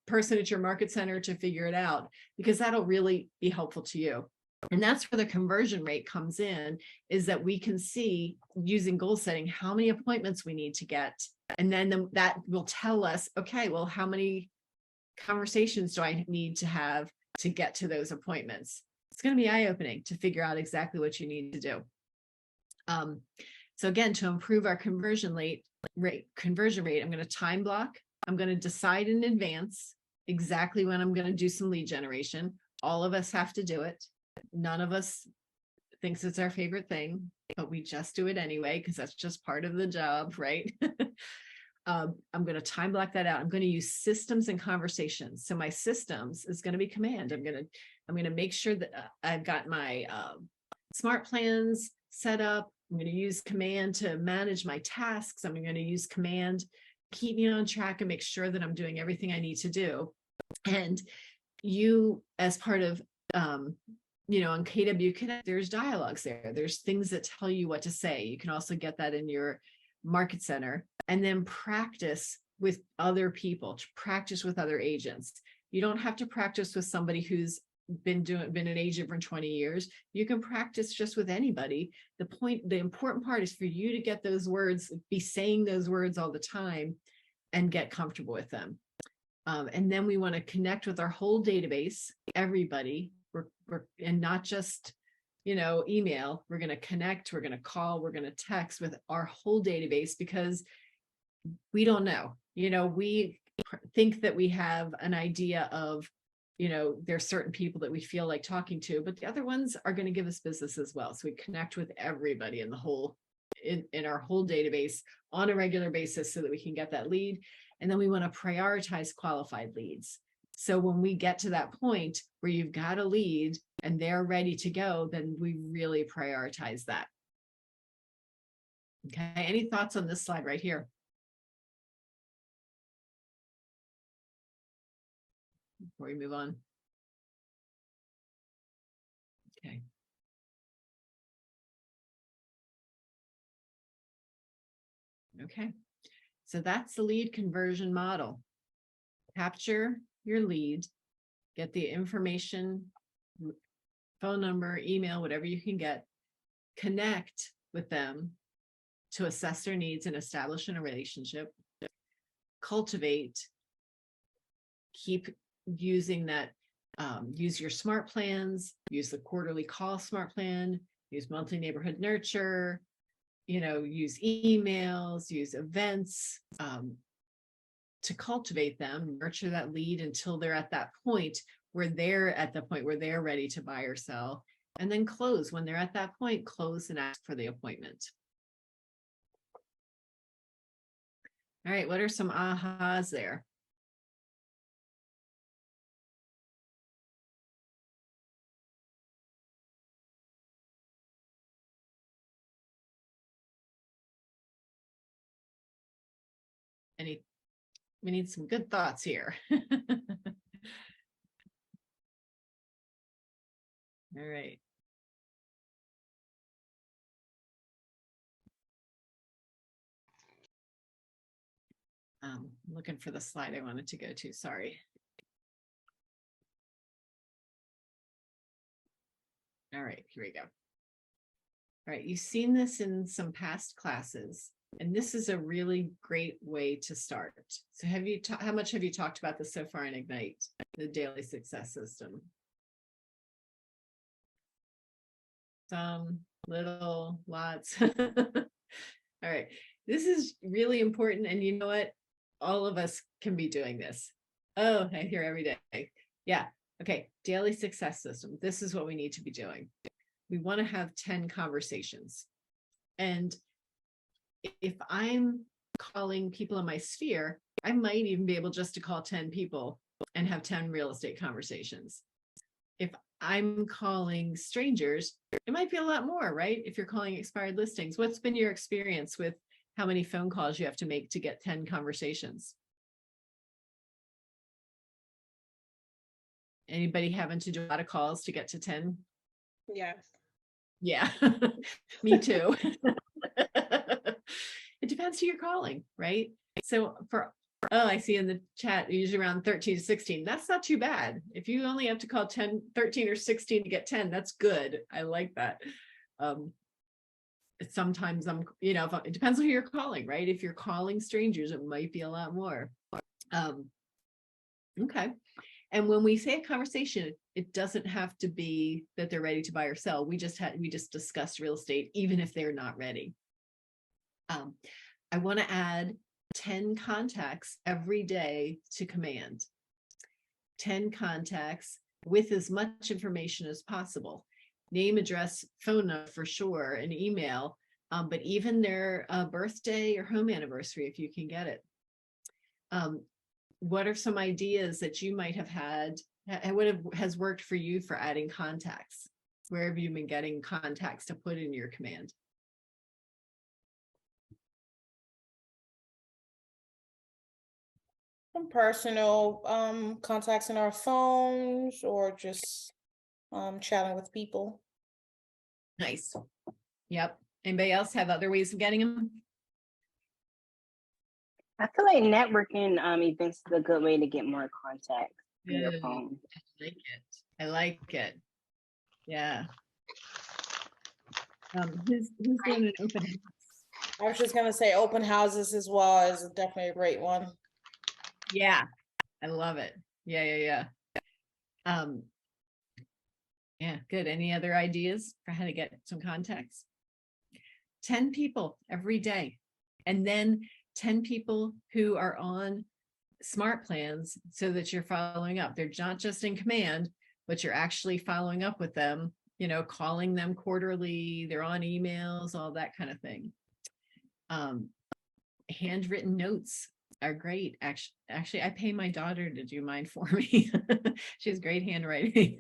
person at your market center to figure it out, because that'll really be helpful to you. And that's where the conversion rate comes in, is that we can see using goal setting how many appointments we need to get. And then that will tell us, okay, well, how many conversations do I need to have to get to those appointments? It's going to be eye-opening to figure out exactly what you need to do. So again, to improve our conversion rate, I'm going to time block. I'm going to decide in advance exactly when I'm going to do some lead generation. All of us have to do it. None of us thinks it's our favorite thing, but we just do it anyway, because that's just part of the job, right? I'm going to time block that out. I'm going to use systems and conversations. So my systems is going to be Command. I'm going to make sure that I've got my smart plans set up. I'm going to use Command to manage my tasks. I'm going to use Command, keep me on track and make sure that I'm doing everything I need to do. And you, as part of, on KW Connect, there's dialogues there. There's things that tell you what to say. You can also get that in your market center, and then practice with other people, practice with other agents. You don't have to practice with somebody who's been an agent for 20 years. You can practice just with anybody. The important part is for you to get those words, be saying those words all the time and get comfortable with them. And then we want to connect with our whole database, everybody, and not just, email. We're going to connect, we're going to call, we're going to text with our whole database, because we don't know, we think that we have an idea of, there's certain people that we feel like talking to, but the other ones are going to give us business as well. So we connect with everybody in the whole, in our whole database on a regular basis so that we can get that lead. And then we want to prioritize qualified leads. So when we get to that point where you've got a lead and they're ready to go, then we really prioritize that. Okay, any thoughts on this slide right here? Before we move on. Okay. Okay, so that's the lead conversion model. Capture your lead, get the information, phone number, email, whatever you can get, connect with them to assess their needs and establish a relationship, cultivate, keep using that, use your smart plans, use the quarterly call smart plan, use monthly neighborhood nurture, use emails, use events, to cultivate them, nurture that lead until they're at that point where they're ready to buy or sell, and then close. When they're at that point, close and ask for the appointment. All right, what are some ahas there? We need some good thoughts here. All right. Looking for the slide I wanted to go to, sorry. All right, here we go. All right, you've seen this in some past classes, and this is a really great way to start. So how much have you talked about this so far in Ignite, the daily success system? Some, little, lots. All right, this is really important, and you know what? All of us can be doing this. Oh, I hear every day. Yeah, okay, daily success system. This is what we need to be doing. We want to have 10 conversations. And if I'm calling people in my sphere, I might even be able just to call 10 people and have 10 real estate conversations. If I'm calling strangers, it might be a lot more, right? If you're calling expired listings, what's been your experience with how many phone calls you have to make to get 10 conversations? Anybody having to do a lot of calls to get to 10?
Yes.
Yeah, me too. It depends who you're calling, right? So I see in the chat, usually around 13 to 16. That's not too bad. If you only have to call 10, 13 or 16 to get 10, that's good. I like that. Sometimes it depends on who you're calling, right? If you're calling strangers, it might be a lot more. Okay. And when we say a conversation, it doesn't have to be that they're ready to buy or sell. We just discussed real estate, even if they're not ready. I want to add 10 contacts every day to command. 10 contacts with as much information as possible. Name, address, phone number for sure, and email, but even their birthday or home anniversary if you can get it. What are some ideas that you might have had? Has worked for you for adding contacts? Where have you been getting contacts to put in your command?
Some personal contacts in our phones, or just chatting with people.
Nice. Yep. Anybody else have other ways of getting them?
I feel like networking events is a good way to get more contacts in your
Good.
phone.
I like it. I like it. Yeah. Who's doing an open house?
I was just gonna say open houses as well is definitely a great one.
Yeah, I love it. Yeah. Yeah, good. Any other ideas for how to get some contacts? 10 people every day. And then 10 people who are on smart plans so that you're following up. They're not just in command, but you're actually following up with them, calling them quarterly, they're on emails, all that kind of thing. Handwritten notes are great. Actually, I pay my daughter to do mine for me. She has great handwriting.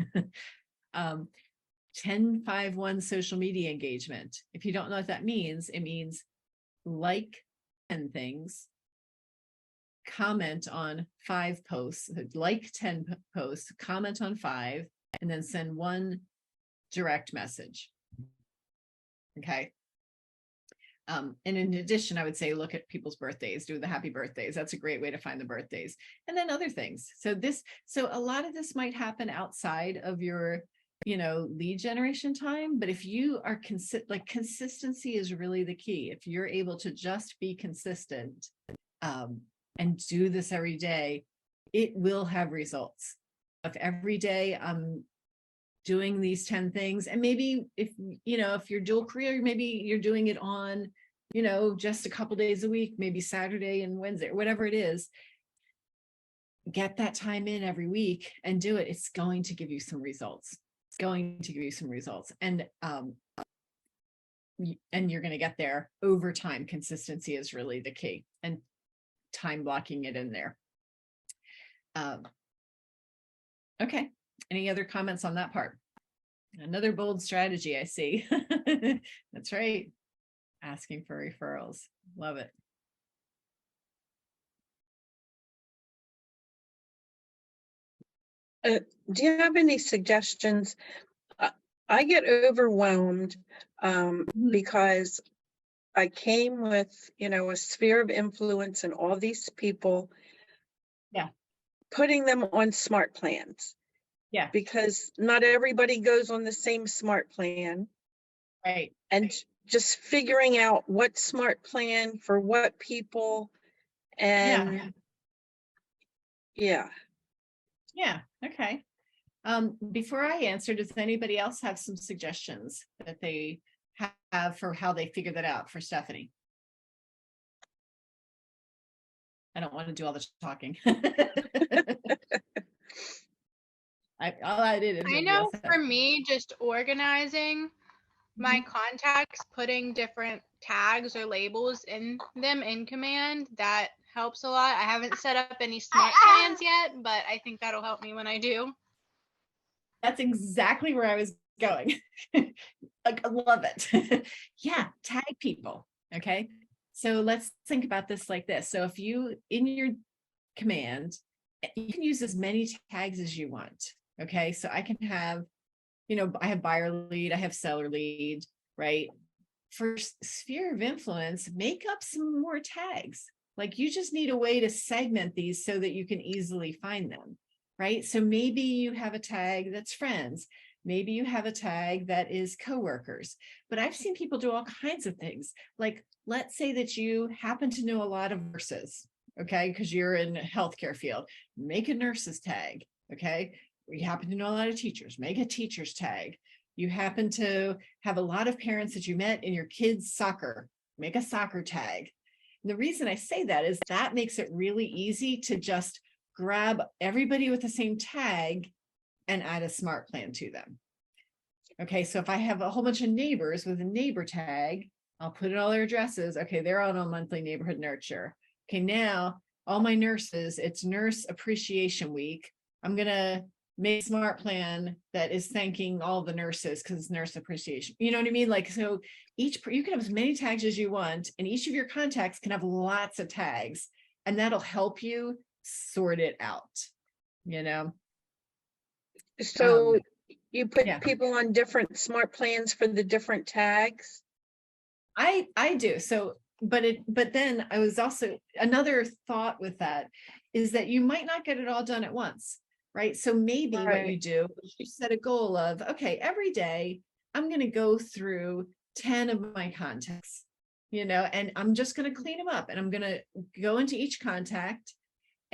10-5-1 social media engagement. If you don't know what that means, it means like 10 things, comment on 5 posts, like 10 posts, comment on 5, and then send 1 direct message. Okay. And in addition, I would say, look at people's birthdays, do the happy birthdays. That's a great way to find the birthdays. And then other things. So a lot of this might happen outside of your, lead generation time. But if you are consistency is really the key. If you're able to just be consistent and do this every day, it will have results. If every day I'm doing these 10 things, and maybe if you're dual career, maybe you're doing it on just a couple days a week, maybe Saturday and Wednesday or whatever it is, get that time in every week and do it. It's going to give you some results. It's going to give you some results, and you're going to get there over time. Consistency is really the key. And time blocking it in there. Okay, any other comments on that part? Another bold strategy I see. That's right. Asking for referrals. Love it.
Do you have any suggestions? I get overwhelmed because I came with, a sphere of influence and all these people.
Yeah.
Putting them on smart plans.
Yeah.
Because not everybody goes on the same smart plan.
Right.
And just figuring out what smart plan for what people and yeah.
Okay. Before I answer, does anybody else have some suggestions that they have for how they figure that out for Stephanie? I don't want to do all the talking. All I did is
I know for me, just organizing my contacts, putting different tags or labels in them in Command, that helps a lot. I haven't set up any smart plans yet, but I think that'll help me when I do.
That's exactly where I was going. I love it. Yeah, tag people. Okay. So let's think about this like this. So if you, in your command, you can use as many tags as you want. Okay. So I can have, I have buyer lead, I have seller lead, right? For sphere of influence, make up some more tags. Like you just need a way to segment these so that you can easily find them, right? So maybe you have a tag that's friends. Maybe you have a tag that is coworkers, but I've seen people do all kinds of things. Like, let's say that you happen to know a lot of nurses, okay? Because you're in the healthcare field, make a nurses tag, okay? You happen to know a lot of teachers, make a teachers tag. You happen to have a lot of parents that you met in your kids' soccer, make a soccer tag. And the reason I say that is that makes it really easy to just grab everybody with the same tag and add a smart plan to them. Okay, so if I have a whole bunch of neighbors with a neighbor tag, I'll put in all their addresses. Okay, they're out on monthly neighborhood nurture. Okay, now all my nurses, it's Nurse Appreciation Week. I'm gonna make a smart plan that is thanking all the nurses because it's nurse appreciation. You know what I mean? Like, so you can have as many tags as you want, and each of your contacts can have lots of tags, and that'll help you sort it out,
So you put people on different smart plans for the different tags?
I do. So, but then I was also, another thought with that is that you might not get it all done at once, right? So maybe what you do is you set a goal of, okay, every day I'm going to go through 10 of my contacts, and I'm just going to clean them up, and I'm going to go into each contact,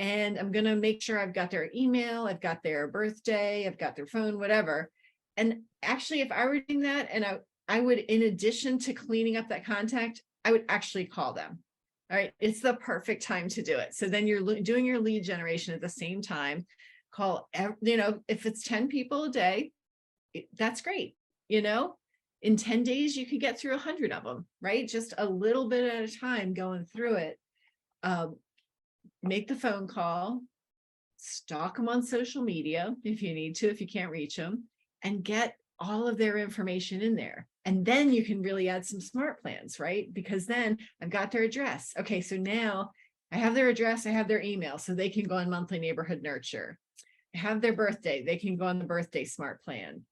and I'm going to make sure I've got their email, I've got their birthday, I've got their phone, whatever. And actually, if I were doing that, and I would, in addition to cleaning up that contact, I would actually call them. All right. It's the perfect time to do it. So then you're doing your lead generation at the same time. Call, if it's 10 people a day, that's great. In 10 days, you could get through 100 of them, right? Just a little bit at a time going through it. Make the phone call, stalk them on social media if you need to, if you can't reach them, and get all of their information in there. And then you can really add some smart plans, right? Because then I've got their address. Okay, so now I have their address, I have their email, so they can go on monthly neighborhood nurture. I have their birthday, they can go on the birthday smart plan.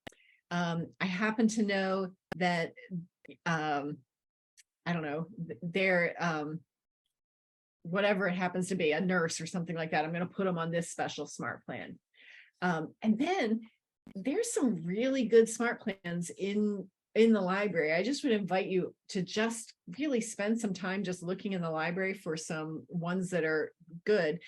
I happen to know that, I don't know, they're, whatever it happens to be, a nurse or something like that, I'm going to put them on this special smart plan. And then there's some really good smart plans in the library. I just would invite you to just really spend some time just looking in the library for some ones that are good.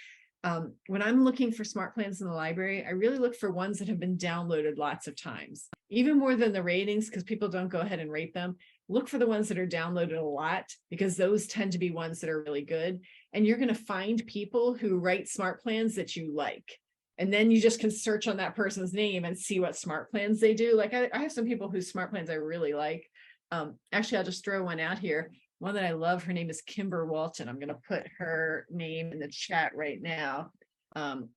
When I'm looking for smart plans in the library, I really look for ones that have been downloaded lots of times, even more than the ratings, because people don't go ahead and rate them. Look for the ones that are downloaded a lot, because those tend to be ones that are really good. And you're going to find people who write smart plans that you like. And then you just can search on that person's name and see what smart plans they do. Like I have some people whose smart plans I really like. Actually, I'll just throw one out here. one that I love. Her name is Kimber Walton. I'm going to put her name in the chat right now.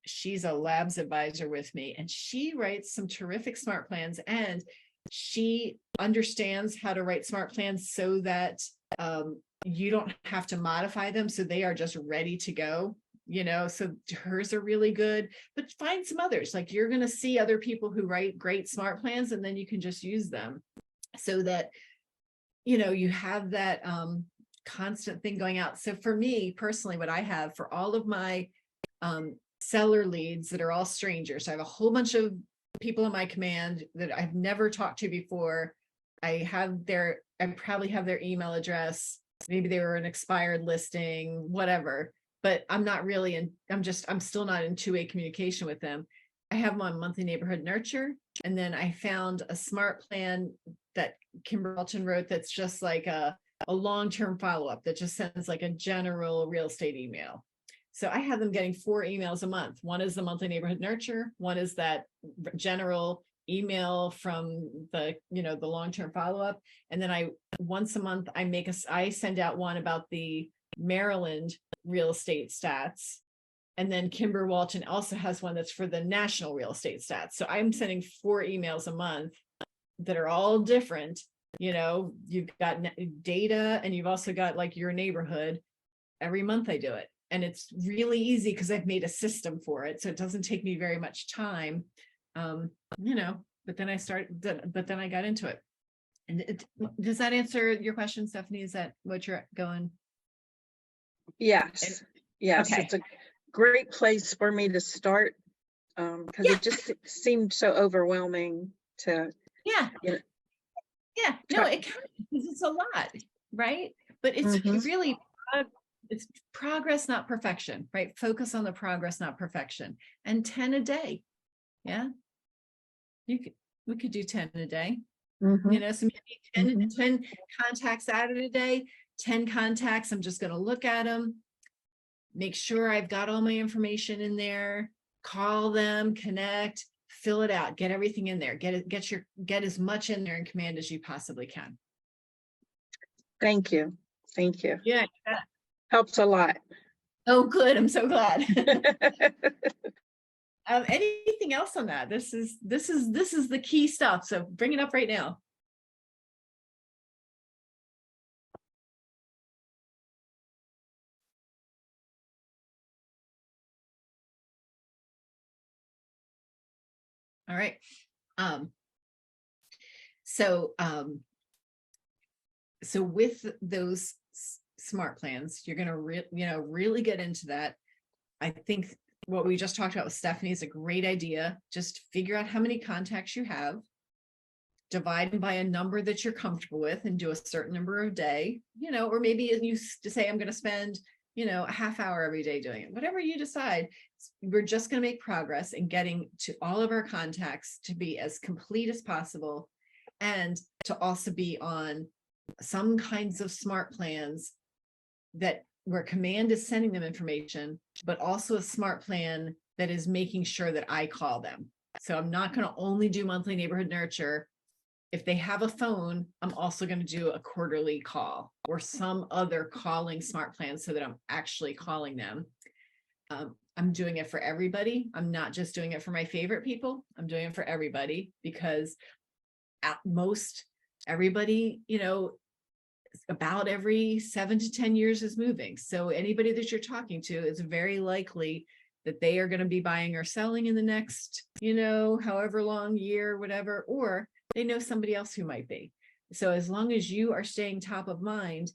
She's a labs advisor with me, and she writes some terrific smart plans, and she understands how to write smart plans so that you don't have to modify them. So they are just ready to go, you know, so hers are really good, but find some others. Like, you're going to see other people who write great smart plans, and then you can just use them so that, you know, you have that constant thing going out. So for me personally, what I have for all of my seller leads that are all strangers, I have a whole bunch of people in my command that I've never talked to before. I probably have their email address. Maybe they were an expired listing, whatever, but I'm not really I'm still not in two-way communication with them. I have them on monthly neighborhood nurture. And then I found a smart plan that Kimber Walton wrote that's just like a long-term follow-up that just sends like a general real estate email. So I have them getting 4 emails a month. One is the monthly neighborhood nurture. One is that general email from the, you know, the long-term follow-up. And then once a month, I send out one about the Maryland real estate stats. And then Kimber Walton also has one that's for the national real estate stats. So I'm sending 4 emails a month that are all different. You know, you've got data, and you've also got like your neighborhood. Every month I do it. And it's really easy because I've made a system for it. So it doesn't take me very much time, you know, but then I got into it. And does that answer your question, Stephanie? Is that what you're going?
Yes. Yes.
Okay.
It's a great place for me to start. Because it just seemed so overwhelming to,
yeah.
You know,
yeah. No, it kind of, because it's a lot, right? But it's really, it's progress, not perfection, right? Focus on the progress, not perfection. And 10 a day. Yeah. We could do 10 a day. You know, so maybe 10 contacts added a day, 10 contacts. I'm just going to look at them, make sure I've got all my information in there, call them, connect, fill it out, get everything in there, get as much in there in command as you possibly can.
Thank you. Thank you.
Yeah.
Helps a lot.
Oh, good. I'm so glad. Anything else on that? This is the key stuff. So bring it up right now. All right. So with those smart plans, you're going to really get into that. I think what we just talked about with Stephanie is a great idea. Just figure out how many contacts you have, divide them by a number that you're comfortable with, and do a certain number a day, you know, or maybe you say, I'm going to spend, you know, a half hour every day doing it. Whatever you decide, we're just going to make progress in getting to all of our contacts to be as complete as possible, and to also be on some kinds of smart plans where command is sending them information, but also a smart plan that is making sure that I call them. So I'm not going to only do monthly neighborhood nurture. If they have a phone, I'm also going to do a quarterly call or some other calling smart plan so that I'm actually calling them. I'm doing it for everybody. I'm not just doing it for my favorite people. I'm doing it for everybody, because at most everybody, you know, about every 7 to 10 years is moving. So anybody that you're talking to, is very likely that they are going to be buying or selling in the next, you know, however long, year, whatever, or they know somebody else who might be. So as long as you are staying top of mind,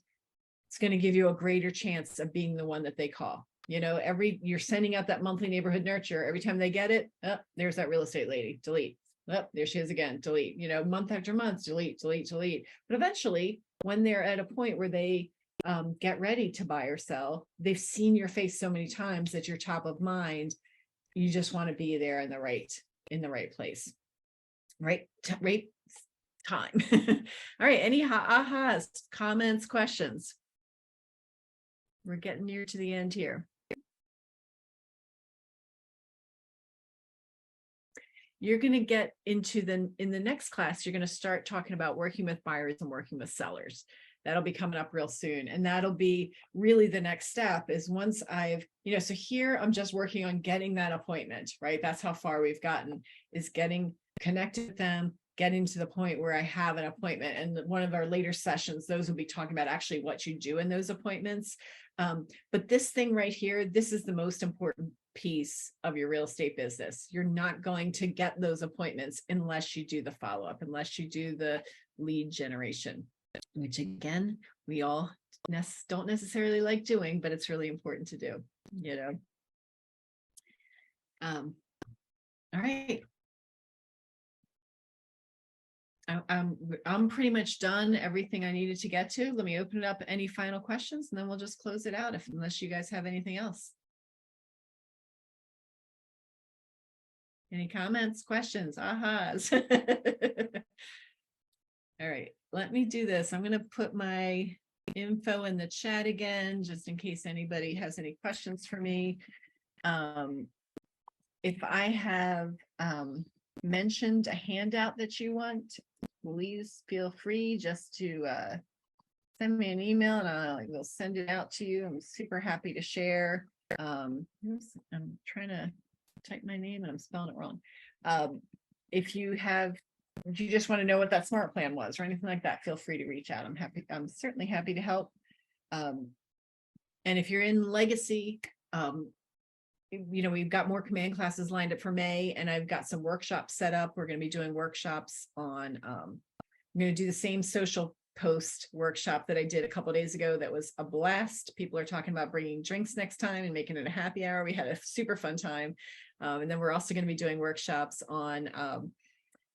it's going to give you a greater chance of being the one that they call. You know, you're sending out that monthly neighborhood nurture. Every time they get it, oh, there's that real estate lady, delete. Oh, there she is again, delete. You know, month after month, delete, delete, delete. But eventually, when they're at a point where they get ready to buy or sell, they've seen your face so many times that you're top of mind. You just want to be there in the right place, right time. All right, any ahas, comments, questions? We're getting near to the end here. You're going to get into in the next class, you're going to start talking about working with buyers and working with sellers. That'll be coming up real soon. And that'll be really the next step is once I've, so here I'm just working on getting that appointment, right? That's how far we've gotten, is getting connected with them, getting to the point where I have an appointment. And one of our later sessions, those will be talking about actually what you do in those appointments. But this thing right here, this is the most important piece of your real estate business. You're not going to get those appointments unless you do the follow-up, unless you do the lead generation, which again, we all don't necessarily like doing, but it's really important to do, all right. I'm pretty much done everything I needed to get to. Let me open it up. Any final questions, and then we'll just close it out unless you guys have anything else. Any comments, questions, ahas? All right, let me do this. I'm going to put my info in the chat again, just in case anybody has any questions for me. If I have mentioned a handout that you want, please feel free just to send me an email and I will send it out to you. I'm super happy to share. I'm trying to type my name and I'm spelling it wrong. If you just want to know what that SMART plan was or anything like that, feel free to reach out. I'm certainly happy to help. And if you're in Legacy, we've got more command classes lined up for May, and I've got some workshops set up. We're going to be doing workshops on, I'm going to do the same social post workshop that I did a couple of days ago. That was a blast. People are talking about bringing drinks next time and making it a happy hour. We had a super fun time. And then we're also going to be doing workshops on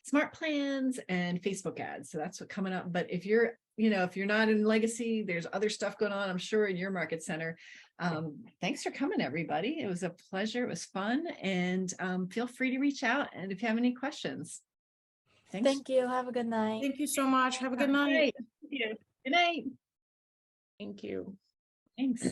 SMART plans and Facebook ads. So that's what coming up. But if you're not in Legacy, there's other stuff going on, I'm sure, in your market center. Thanks for coming, everybody. It was a pleasure. It was fun. And feel free to reach out. And if you have any questions. Thanks.
Thank you. Have a good night.
Thank you so much. Have a good night.
Good night.
Thank you.
Thanks.